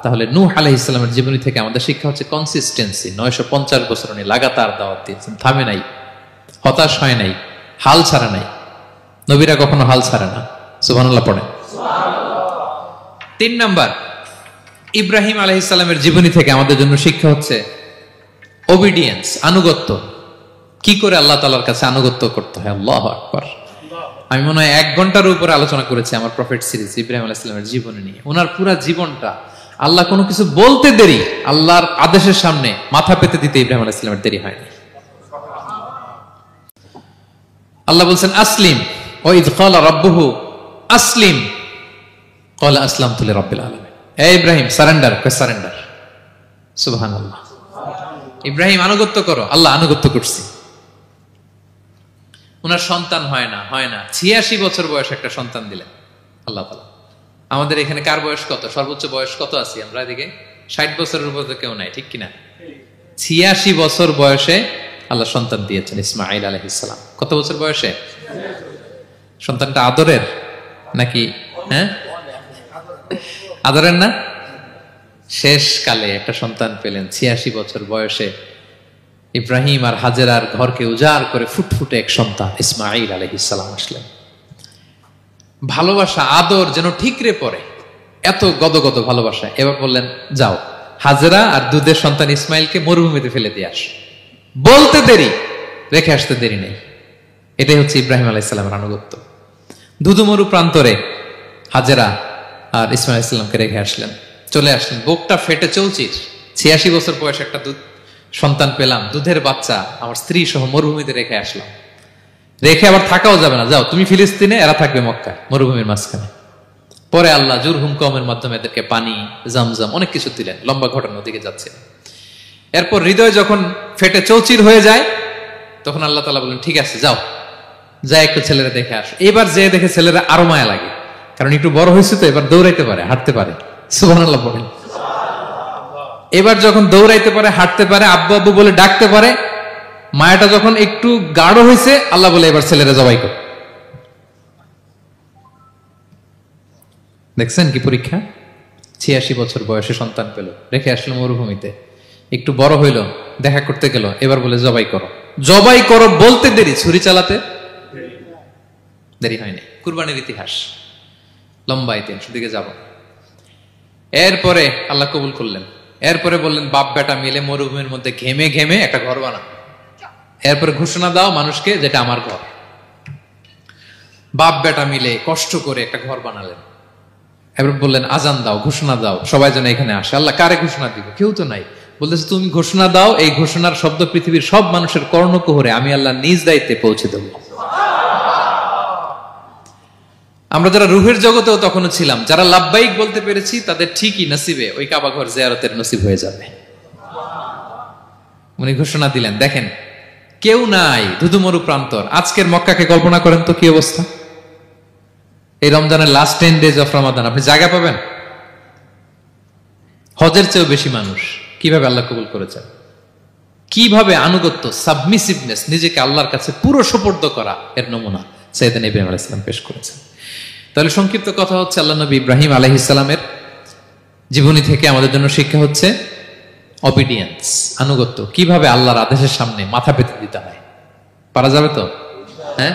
তাহলে নূহ আলাইহিস সালামের জীবনী থেকে আমাদের শিক্ষা হচ্ছে কনসিস্টেন্সি। 950 বছর উনি লাগাতার দাওয়াত দিয়েছেন, থামে নাই, হতাশ হয় নাই, হাল ছাড়ে নাই। নবীরা কখনো হাল ছাড়ে না। সুবহানাল্লাহ পড়ে। 3 নাম্বার, ইব্রাহিম আলাইহিস সালামের জীবনী থেকে আমাদের জন্য শিক্ষা হচ্ছে ওবিডিয়েন্স, আনুগত্য। কি করে আল্লাহ তাআলার কাছে আনুগত্য করতে হয়। আল্লাহু আকবার। আমি মনে হয় 1 ঘন্টার উপরে আলোচনা করেছি আমার প্রফেট সিরিজ ইব্রাহিম আলাইহিস সালামের জীবনী নিয়ে। ওনার পুরো জীবনটা, আল্লাহ কোনো কিছু বলতে দেরি, আল্লাহর আদেশের সামনে মাথা পেতে দিতে ইব্রাহিম আলাইহিস সালামের দেরি হয়নি। আল্লাহ বলছেন আসলিম, ওয়া ইয ক্বালা রাব্বুহু আসলিম ক্বালা আসলামতু লিরাব্বিল আলামিন। হে ইব্রাহিম সারেন্ডার, সারেন্ডার। সুবহানাল্লাহ। ইব্রাহিম আনুগত্য করো, আল্লাহ আনুগত্য করছি। ওনার সন্তান হয় না 86 বছর বয়সে একটা সন্তান দিলেন আল্লাহ তাআলা। আমাদের এখানে কার বয়স কত? সর্বোচ্চ বয়স কত আছি আমরা? এদিকে 60 বছরের উপর তো কেউ নাই, ঠিক কিনা? 86 বছর বয়সে আল্লাহ সন্তান দিয়েছেন, ইসমাঈল আলাইহিস সালাম। কত বছর বয়সে? সন্তানটা আদরের নাকি? হ্যাঁ, আদরের না? শেষ কালে একটা সন্তান পেলেন 86 বছর বয়সে। ইব্রাহিম আর হাজেরার ঘরকে উজাড় করে ফুটফুটে এক সন্তান ইসমাঈল আলাইহিস সালাম আসলেন। ভালোবাসা, আদর যেন ঠিকরে পড়ে, এত গদগদ ভালোবাসা। এবার বললেন যাও হাজরা আর দুধের সন্তান ইসমাইলকে মরুভূমিতে ফেলে দিয়ে আস। বলতে দেরি, রেখে আসতে দেরি নেই। এটাই হচ্ছে ইব্রাহিম আলাইহিস সালামের আনুগত্য। দুধুমরু প্রান্তরে হাজেরা আর ইসমাইল আলাইহিস সালামকে রেখে আসলেন, চলে আসলেন। বুকটা ফেটে চৌচির, 86 বছর বয়সে একটা দুধ সন্তান পেলাম, দুধের বাচ্চা আমার স্ত্রী সহ মরুভূমিতে রেখে আসলাম। রেখে আবার থাকাও যাবে না, যাও তুমি ফিলিস্তিনে, এরা থাকবে মক্কায় মরুভূমির মাঝখানে। পরে আল্লাহ জুরহুম কওমের মাধ্যমে এদেরকে পানি, জামজাম অনেক কিছু দিলেন। লম্বা ঘটনার দিকে যাচ্ছে। এরপর হৃদয় যখন ফেটে চৌচির হয়ে যায়, তখন আল্লাহ তাআলা বলেন ঠিক আছে যাও, যা একটু ছেলেরা দেখে আসো। এবার যে দেখে ছেলেরা আরো মায়া লাগে, কারণ একটু বড় হয়েছে তো, এবার দৌড়াইতে পারে, হাঁটতে পারে। সুবহানাল্লাহ বলেন। এবার যখন দৌড়াইতে পারে, হাঁটতে পারে, আব্বু আব্বু বলে ডাকতে পারে, মায়াটা যখন একটু গাঢ় হয়েছে, আল্লাহ বলে এবার ছেলেরা জবাই কর। দেখছেন কি পরীক্ষা? 86 বছর বয়সে সন্তান পেল, রেখে আসলো মরুভূমিতে, একটু বড় হইল, দেখা করতে গেল, এবার বলে জবাই করো। জবাই করো বলতে দেরি, ছুরি চালাতে দেরি হয়নি। কুরবানির ইতিহাস লম্বা, ইতিহাস দিকে যাব। এরপরে আল্লাহ কবুল করলেন। এরপরে বললেন বাপ বেটা মিলে মরুভূমির মধ্যে ঘেমে ঘেমে একটা ঘর বানাও। এরপরে ঘোষণা দাও মানুষকে, যেটা আমার ঘর। বাপ বেটা মিলে কষ্ট করে একটা ঘর বানালেন। এবার বললেন আজান দাও, ঘোষণা দাও, সবাই যেন এখানে আসে। আল্লাহ কারে ঘোষণা দিব? কেউ তো নাই। বলতেছে তুমি ঘোষণা দাও, এই ঘোষণার শব্দ পৃথিবীর সব মানুষের কর্ণকুহরে আমি আল্লাহ নিজ দায়িত্বে পৌঁছে দেব। আমরা যারা রুহের জগতেও তখনও ছিলাম, যারা লাব্বাইক বলতে পেরেছি, তাদের ঠিকই নসিবে ওই কাবা ঘর জিয়ারতের নসিব হয়ে যাবে। উনি ঘোষণা দিলেন, দেখেন কেউ নাই, ধুধুমরু প্রান্তর। আজকের মক্কাকে কল্পনা করেন তো কি অবস্থা। এই রমজানের লাস্ট 10 days অফ রমাদান আপনি জায়গা পাবেন? হজের চেয়েও বেশি মানুষ। কিভাবে আল্লাহ কবুল করেছেন, কিভাবে আনুগত্য, সাবমিসিভনেস, নিজেকে আল্লাহর কাছে পুরো সুপর্দ করা, এর নমুনা সাইয়েদনা ইব্রাহিম আলাইহিস সালাম পেশ করেছেন। তাহলে সংক্ষিপ্ত কথা হচ্ছে, আল্লাহ নবী ইব্রাহিম আলাইহিস সালামের জীবনী থেকে আমাদের জন্য শিক্ষা হচ্ছে অবিডিয়েন্স, আনুগত্য। কিভাবে আল্লাহর আদেশের সামনে মাথা পেতে দিতে হয়। পারা যাবে তো? হ্যাঁ,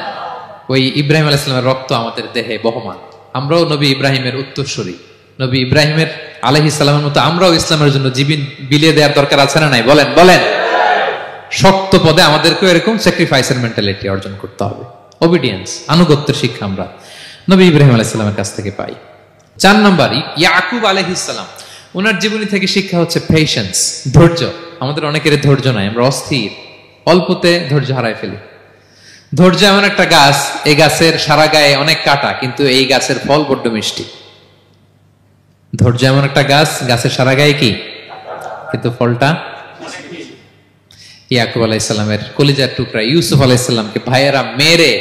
ওই ইব্রাহিম আলাইহিস সালামের রক্ত আমাদের দেহে বহমান। আমরাও নবী ইব্রাহিমের উত্তরসূরি। নবী ইব্রাহিমের আলাইহিস সালামের মতো আমরাও ইসলামের জন্য জীবন বিলিয়ে দেওয়ার দরকার আছে না নাই? বলেন বলেন। শক্ত পদে আমাদেরকেও এরকম স্যাক্রিফাইসের মেন্টালিটি অর্জন করতে হবে। অবিডিয়েন্স, আনুগত্যের শিক্ষা আমরা নবী ইব্রাহিম আলাইহিস সালামের কাছ থেকে পাই। 4 নম্বর, ইয়াকুব আলাইহিস সালাম, ওনার জীবনী থেকে শিক্ষা হচ্ছে পেশেন্স, ধৈর্য। আমাদের অনেকের ধৈর্য নাই, আমরা অস্থির, অল্পতে ধৈর্য হারাই ফেলি। ধৈর্য এমন একটা গাছ, এই গাছের সারা গায়ে অনেক কাঁটা, কিন্তু এই গাছের ফল বড্ড মিষ্টি। ধৈর্য এমন একটা গাছ, গাছের সারা গায়ে কি, কিন্তু ফলটা। ইয়াকুব আলাইহিস সালামের কলিজার টুকরা ইউসুফ আলাইহিস সালামকে ভাইয়েরা মেরে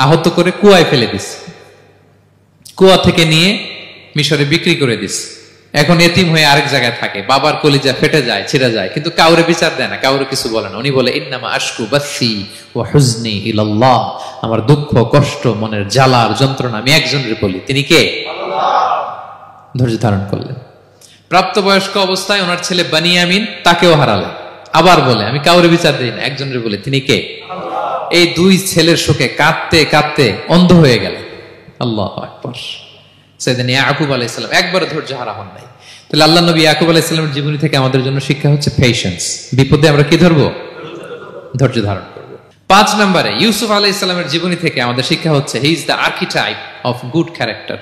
আহত করে কুয়ায় ফেলে দিছে। কুয়া থেকে নিয়ে মিশরে বিক্রি করে দিস। এখন এতিম হয়ে আরেক জায়গায় থাকে, বাবার কলিজা ফেটে যায়, ছিঁড়ে যায়, কিন্তু কাউরে বিচার দেয় না, কাউরে কিছু বলে না। উনি বলে ইন্নামা আশকু বাসি ওয়া হুজনি ইলাল্লাহ, আমার দুঃখ কষ্ট মনের জ্বালার যন্ত্রণা আমি একজনের বলি, তিনি কে? আল্লাহ। ধৈর্য ধারণ করলেন। প্রাপ্তবয়স্ক অবস্থায় ওনার ছেলে বানিয়ামিন, তাকেও হারালেন। আবার বলে আমি কাউরে বিচার দিই না, একজনের বলে, তিনি কে? আল্লাহ। এই 2 ছেলের শোকে কাঁদতে কাঁদতে অন্ধ হয়ে গেলেন। আল্লাহু আকবার। সাইয়েদনা ইয়াকুব আলাইহিস সালাম একবার ধৈর্য হারা হন নাই। তাহলে আল্লাহ নবী ইয়াকুব আলাইহিস সালামের জীবনী থেকে আমাদের জন্য শিক্ষা হচ্ছে পেশেন্স। বিপদে আমরা কি ধরবো? ধৈর্য ধারণ করব। 5 নম্বরে ইউসুফ আলাইহিস সালামের জীবনী থেকে আমাদের শিক্ষা হচ্ছে he is the archetype of good character,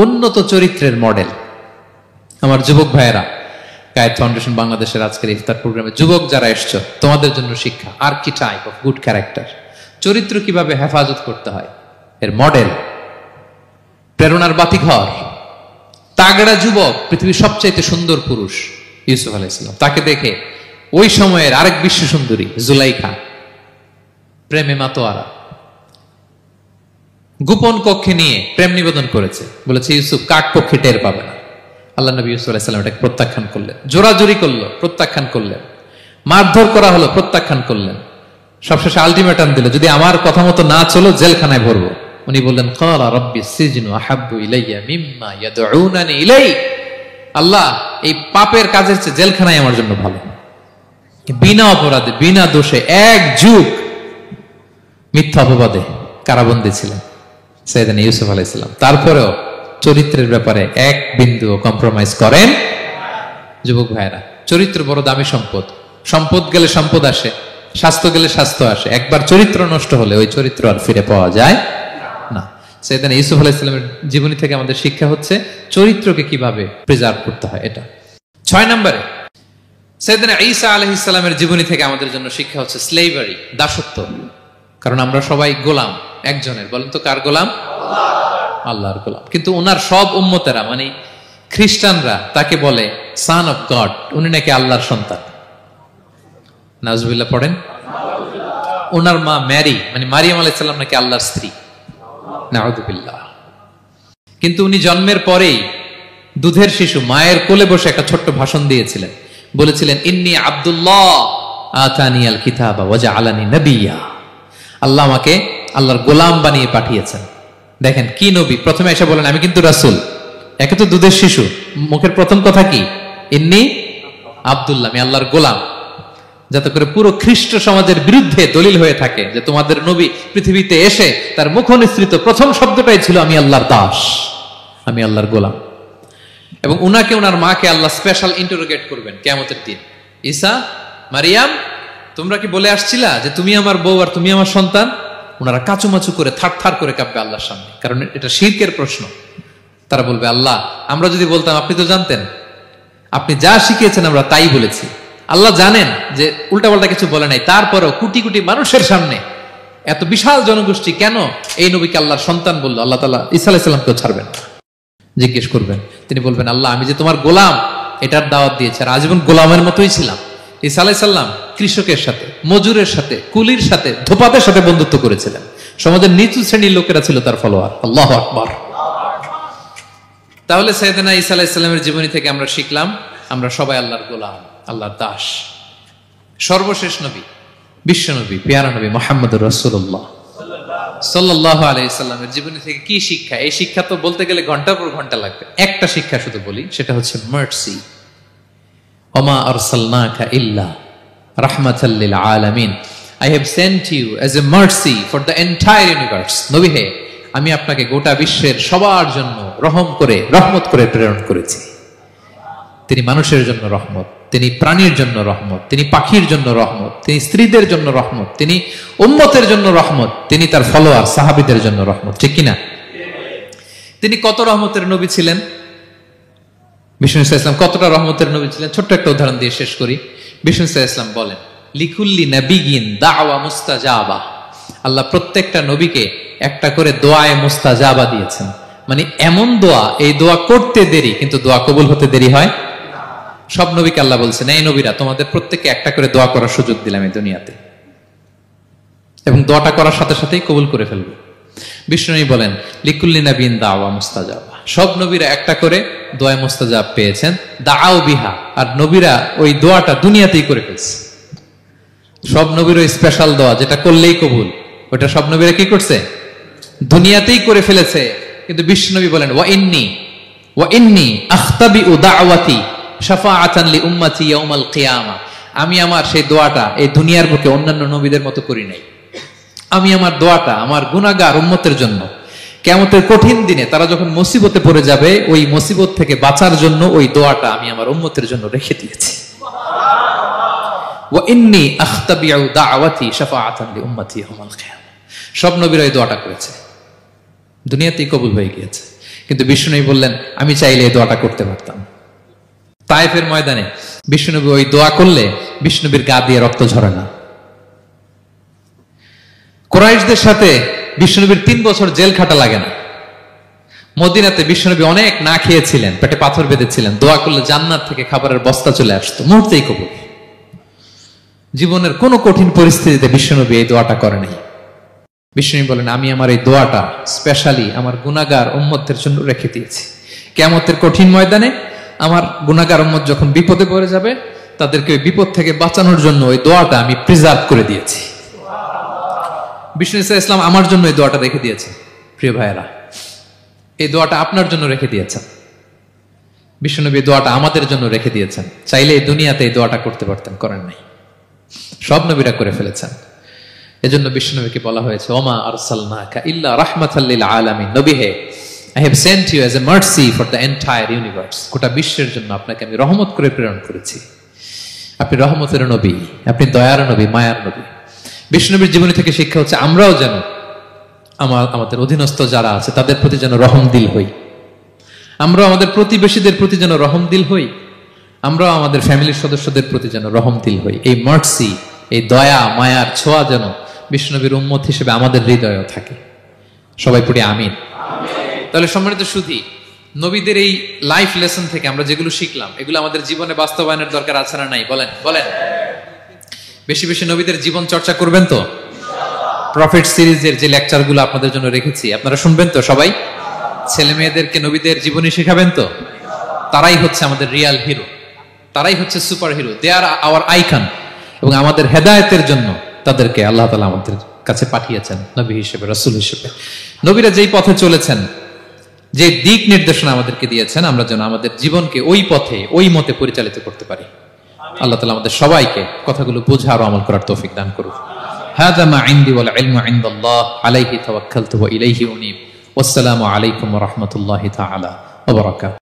উন্নত চরিত্রের মডেল। আমার যুবক ভাইয়েরা, কায়েদ ফাউন্ডেশন বাংলাদেশের আজকের ইফতার প্রোগ্রামে যুবক যারা এসছো, তোমাদের জন্য শিক্ষা আর্কিটাইপ অফ গুড ক্যারেক্টার, চরিত্র কিভাবে হেফাজত করতে হয় এর মডেল। প্রেরণার বাতিঘর, তাগড়া যুবক, পৃথিবীর সবচাইতে সুন্দর পুরুষ ইউসুফ আলাইহিস সালাম। তাকে দেখে ওই সময়ের আরেক বিশ্ব সুন্দরী জুলাইখা প্রেমে মাতোয়ারা, গোপন কক্ষে নিয়ে প্রেম নিবেদন করেছে, বলেছে ইউসুফ কাক পক্ষে টের পাবে না। আল্লাহ নবী ইউসুফ আলাইহিস সালাম এটাকে প্রত্যাখ্যান করলেন। জোরাজুরি করলো, প্রত্যাখ্যান করলেন। মারধর করা হলো, প্রত্যাখ্যান করলেন। সবশেষে আলটিমেটাম দিল, যদি আমার কথা মতো না চলো জেলখানায় ভরবো। উনি বললেন ক্বালা রাব্বি সিজনু আহাব্বু ইলাইয়া মিম্মা ইয়াদউনানি ইলাই, আল্লাহ এই পাপের কাজের চেয়ে জেলখানায় আমার জন্য ভালো। বিনা অপরাধে, বিনা দোষে 1 যুগ মিথ্যা অপবাদে কারাবন্দী ছিলেন সাইয়েদনা ইউসুফ আলাইহিস সালাম। তারপরেও চরিত্রের ব্যাপারে 1 বিন্দু কম্প্রোমাইজ করেন। যুবক ভাইরা, চরিত্র বড় দামি সম্পদ। সম্পদ গেলে সম্পদ আসে, স্বাস্থ্য গেলে স্বাস্থ্য আসে, একবার চরিত্র নষ্ট হলে ওই চরিত্র আর ফিরে পাওয়া যায় না। সাইয়েদনা ইউসুফ আলাইহিস সালামের জীবনী থেকে আমাদের শিক্ষা হচ্ছে চরিত্রকে কিভাবে প্রিজার্ভ করতে হয়। এটা 6 নম্বরে সাইয়েদনা ঈসা আলাইহিস সালামের জীবনী থেকে আমাদের জন্য শিক্ষা হচ্ছে স্লেভারি, দাসত্ব। কারণ আমরা সবাই গোলাম একজনের। বলেন তো কার গোলাম? আল্লাহর গোলাম। কিন্তু ওনার সব উম্মতেরা মানে খ্রিস্টানরা তাকে বলে সান অফ গড, উনি নাকি আল্লাহর সন্তান। নাউজুবিল্লাহ পড়েন। ওনার মা ম্যারি মানে মারিয়াম আলাইহিস সালাম নাকি আল্লাহর স্ত্রী। নাউযুবিল্লাহ। কিন্তু উনি জন্মের পরেই দুধের শিশু মায়ের কোলে বসে একটা ছোট্ট ভাষণ দিয়েছিলেন, বলেছিলেন ইন্নী আব্দুল্লাহ আতানিয়াল কিতাবা ওয়া জাআলানি নাবিয়্যা। আল্লাহ আমাকে আল্লাহর গোলাম বানিয়ে পাঠিয়েছেন। দেখেন কি নবী, প্রথমে এসে বলেন আমি কিন্তু রাসূল। একে তো দুধের শিশু, মুখের প্রথম কথা কি? ইন্নী আব্দুল্লাহ, আমি আল্লাহর গোলাম। যাতে করে পুরো খ্রিস্ট সমাজের বিরুদ্ধে দলিল হয়ে থাকে যে তোমাদের নবী পৃথিবীতে এসে তার মুখ নিঃসৃত প্রথম শব্দটাই ছিল আমি আল্লাহর দাস, আমি আল্লাহর গোলাম। এবং উনাকে ওনার মাকে আল্লাহ স্পেশাল ইন্টারোগেট করবেন কিয়ামতের দিন। ঈসা, মারিয়াম, তোমরা কি বলে আসছিলা যে তুমি আমার বউ আর তুমি আমার সন্তান? ওনারা কাচুমাচু করে থার করে কাঁপবে আল্লাহর সামনে, কারণ এটা শিরকের প্রশ্ন। তারা বলবে আল্লাহ আমরা যদি বলতাম আপনি তো জানতেন, আপনি যা শিখিয়েছেন আমরা তাই বলেছি। আল্লাহ জানেন যে উল্টাপাল্টা কিছু বলে নাই, তারপরেও কোটি কোটি মানুষের সামনে এত বিশাল জনগোষ্ঠী কেন এই নবীকে আল্লাহর সন্তান বললো? আল্লাহ তাআলা ঈসা আলাইহিস সালামকেও ছাড়বেন, জিজ্ঞেস করবেন। তিনি বলবেন আল্লাহ আমি যে তোমার গোলাম এটার দাওয়াত দিয়েছি, আর আজীবন গোলামের মতোই ছিলাম। ঈসা আলাইহিস সালাম কৃষকের সাথে, মজুরের সাথে, কুলির সাথে, ধোপাতের সাথে বন্ধুত্ব করেছিলেন। সমাজের নিচু শ্রেণীর লোকেরা ছিল তার ফলোয়ার। আল্লাহু আকবার। তাহলে সাইয়েদনা ঈসা আলাইহিস সালামের জীবনী থেকে আমরা শিখলাম আমরা সবাই আল্লাহর গোলাম, আল্লাহর দাস। সর্বশেষ নবী, বিশ্ব নবী, পেয়ারা নবী মুহাম্মদুর রাসূলুল্লাহ সাল্লাল্লাহু আলাইহি সাল্লামের জীবনী থেকে কি শিক্ষা? এই শিক্ষা তো বলতে গেলে ঘন্টার পর ঘন্টা লাগবে। একটা শিক্ষা শুধু বলি, সেটা হচ্ছে মার্সি। ওমা আরসালনাকা ইল্লা রাহমাতাল লিল আলামিন। I have sent you as a mercy for the entire universe. নবী হে, আমি আপনাকে গোটা বিশ্বের সবার জন্য রহমত করে প্রেরণ করেছি। তিনি মানুষের জন্য রহমত, তিনি প্রাণীর জন্য রহমত, তিনি পাখির জন্য রহমত, তিনি স্ত্রীদের জন্য রহমত, তিনি উম্মতের জন্য রহমত, তিনি তার ফলোয়ার সাহাবীদের জন্য রহমত। ঠিক কিনা? তিনি কত রহমতের নবী ছিলেন? বিষ্ণু ইসলাম কতটা রহমতের নবী ছিলেন? ছোট্ট একটা উদাহরণ দিয়ে শেষ করি। বিষ্ণু ইসলাম বলেন লিকুল্লি নাবিয়িন দাওয়া মুস্তাজাবা। আল্লাহ প্রত্যেকটা নবীকে একটা করে দোয়ায়ে মুস্তাজাবা দিয়েছেন। মানে এমন দোয়া, এই দোয়া করতে দেরি কিন্তু দোয়া কবুল হতে দেরি হয়। সব নবীকে আল্লাহ বলছেন এই নবীরা তোমাদের প্রত্যেককে একটা করে দোয়া করার সুযোগ দিলাম এই দুনিয়াতে, এবং দোয়াটা করার সাথে সাথেই কবুল করে ফেলবে। বিষ্ণু বলেন লিকুল্লি নাবিয়িন দাওয়া মুস্তাজাবা। সব নবীরা একটা করে দোয়া মুস্তাজাব পেয়েছেন, দাআউ বিহা। আর নবীরা ওই দোয়াটা দুনিয়াতেই করে ফেলছে। সব নবীর ওই স্পেশাল দোয়া যেটা করলেই কবুল, ওটা সব নবীরা কি করছে? দুনিয়াতেই করে ফেলেছে। কিন্তু বিশ্বনবী বলেন ওয়া ইন্নী আখতাবিউ দাওয়াতি শাফাআতান লি উম্মতি ইয়াউমাল কিয়ামা। আমি আমার সেই দোয়াটা এই দুনিয়ার বুকে অন্যান্য নবীদের মতো করি নাই। আমি আমার দোয়াটা আমার গুনাহগার উম্মতের জন্য কিয়ামতের কঠিন দিনে তারা যখন মুসিবতে পড়ে যাবে, ওই মুসিবত থেকে বাঁচার জন্য ওই দোয়াটা আমি আমার উম্মতের জন্য রেখে দিয়েছি। ওয়া ইন্নী আখতাবিউ দাওয়াতি শাফাআতান লি উম্মতি ইয়াউমাল কিয়ামা। সব নবীরা এই দোয়াটা করেছে, দুনিয়াতেই কবুল হয়ে গিয়েছে। কিন্তু বিষ্ণু বললেন আমি চাইলে এই দোয়াটা করতে পারতাম। তায়েফের ময়দানে বিষ্ণুনবী ওই দোয়া করলে বিষ্ণুনবীর গা দিয়ে রক্ত ঝরে না। কুরাইশদের সাথে বিষ্ণুনবীর 3 বছর জেল খাটা লাগে না। মদিনাতে বিষ্ণুনবী অনেক না খেয়েছিলেন, পেটে পাথর বেঁধেছিলেন, দোয়া করলে জান্নাত থেকে খাবারের বস্তা চলে আসতো, মুহূর্তেই কবুল। জীবনের কোন কঠিন পরিস্থিতিতে বিষ্ণুনবী এই দোয়াটা করে নাই। বিষ্ণু বলেন আমি আমার এই দোয়াটা স্পেশালি আমার গুনাহগার উম্মতের জন্য রেখে দিয়েছি। কিয়ামতের কঠিন ময়দানে আমার গুনাহগার উম্মত যখন বিপদে পড়ে যাবে, তাদেরকে ওই বিপদ থেকে বাঁচানোর জন্য ওই দোয়াটা আমি প্রিজার্ভ করে দিয়েছি। বিষ্ণু ইসলাম আমার জন্য এই দোয়াটা রেখে দিয়েছেন। প্রিয় ভাইয়েরা, এই দোয়াটা আপনার জন্য রেখে দিয়েছেন। বিশ্বনবী দোয়াটা আমাদের জন্য রেখে দিয়েছেন। চাইলে এই দুনিয়াতে এই দোয়াটা করতে পারতেন, করেন নাই। সব নবীরা করে ফেলেছেন। এজন্য বিশ্বনবীকে বলা হয়েছে ওমা আরসালনাকা ইল্লা রাহমাতাল লিল আলামিন। নবী হে, I have sent you as a mercy for the entire universe. গোটা বিশ্বের জন্য আপনাকে আমি রহমত করে প্রেরণ করেছি। আপনি রহমতের নবী, আপনি দয়ার নবী, মায়ার নবী। বিষ্ণুনবীর জীবনী থেকে শিক্ষা হচ্ছে আমরাও যেন আমাদের অধীনস্থ যারা আছে তাদের প্রতি যেন রহমদিল হই, আমরা আমাদের প্রতিবেশীদের প্রতি যেন রহমদিল হই, আমরা আমাদের ফ্যামিলির সদস্যদের প্রতি যেন রহমদিল হই। এই মার্সি, এই দয়া মায়ার ছোঁয়া যেন বিষ্ণুনবীর উম্মত হিসেবে আমাদের হৃদয়েও থাকে। সবাই পড়ি আমিন। তাহলে সম্মানিত সুধী, নবীদের এই লাইফ লেসন থেকে আমরা যেগুলো শিখলাম এগুলো আমাদের জীবনে বাস্তবায়নের দরকার আছে না নাই? বলেন বলেন। বেশি বেশি নবীদের জীবন চর্চা করবেন তো? প্রফেট সিরিজের যে লেকচারগুলো আপনাদের জন্য রেখেছি আপনারা শুনবেন তো? সবাই ছেলে মেয়েদেরকে নবীদের জীবনী শেখাবেন তো? তারাই হচ্ছে আমাদের রিয়াল হিরো, তারাই হচ্ছে সুপার হিরো, দে আর আওয়ার আইকন। এবং আমাদের হেদায়েতের জন্য তাদেরকে আল্লাহ তাআলা আমাদের কাছে পাঠিয়েছেন নবী হিসেবে, রাসূল হিসেবে। নবীরা যেই পথে চলেছেন, যে দিক নির্দেশনা আমাদেরকে দিয়েছেন, আমরা যেন আমাদের জীবনকে ওই পথে ওই মতে পরিচালিত করতে পারি। আল্লাহ তাআলা আমাদের সবাইকে কথাগুলো বোঝার ও আমল করার তৌফিক দান করুন। হাযা মা ইনদি ওয়াল ইলমু ইনদাল্লাহ আলাইহি তাওয়াক্কালতু ওয়া ইলাইহি উনীব। ওয়াসসালামু আলাইকুম ওয়া রাহমাতুল্লাহি তাআলা ওয়া বারাকাতুহু।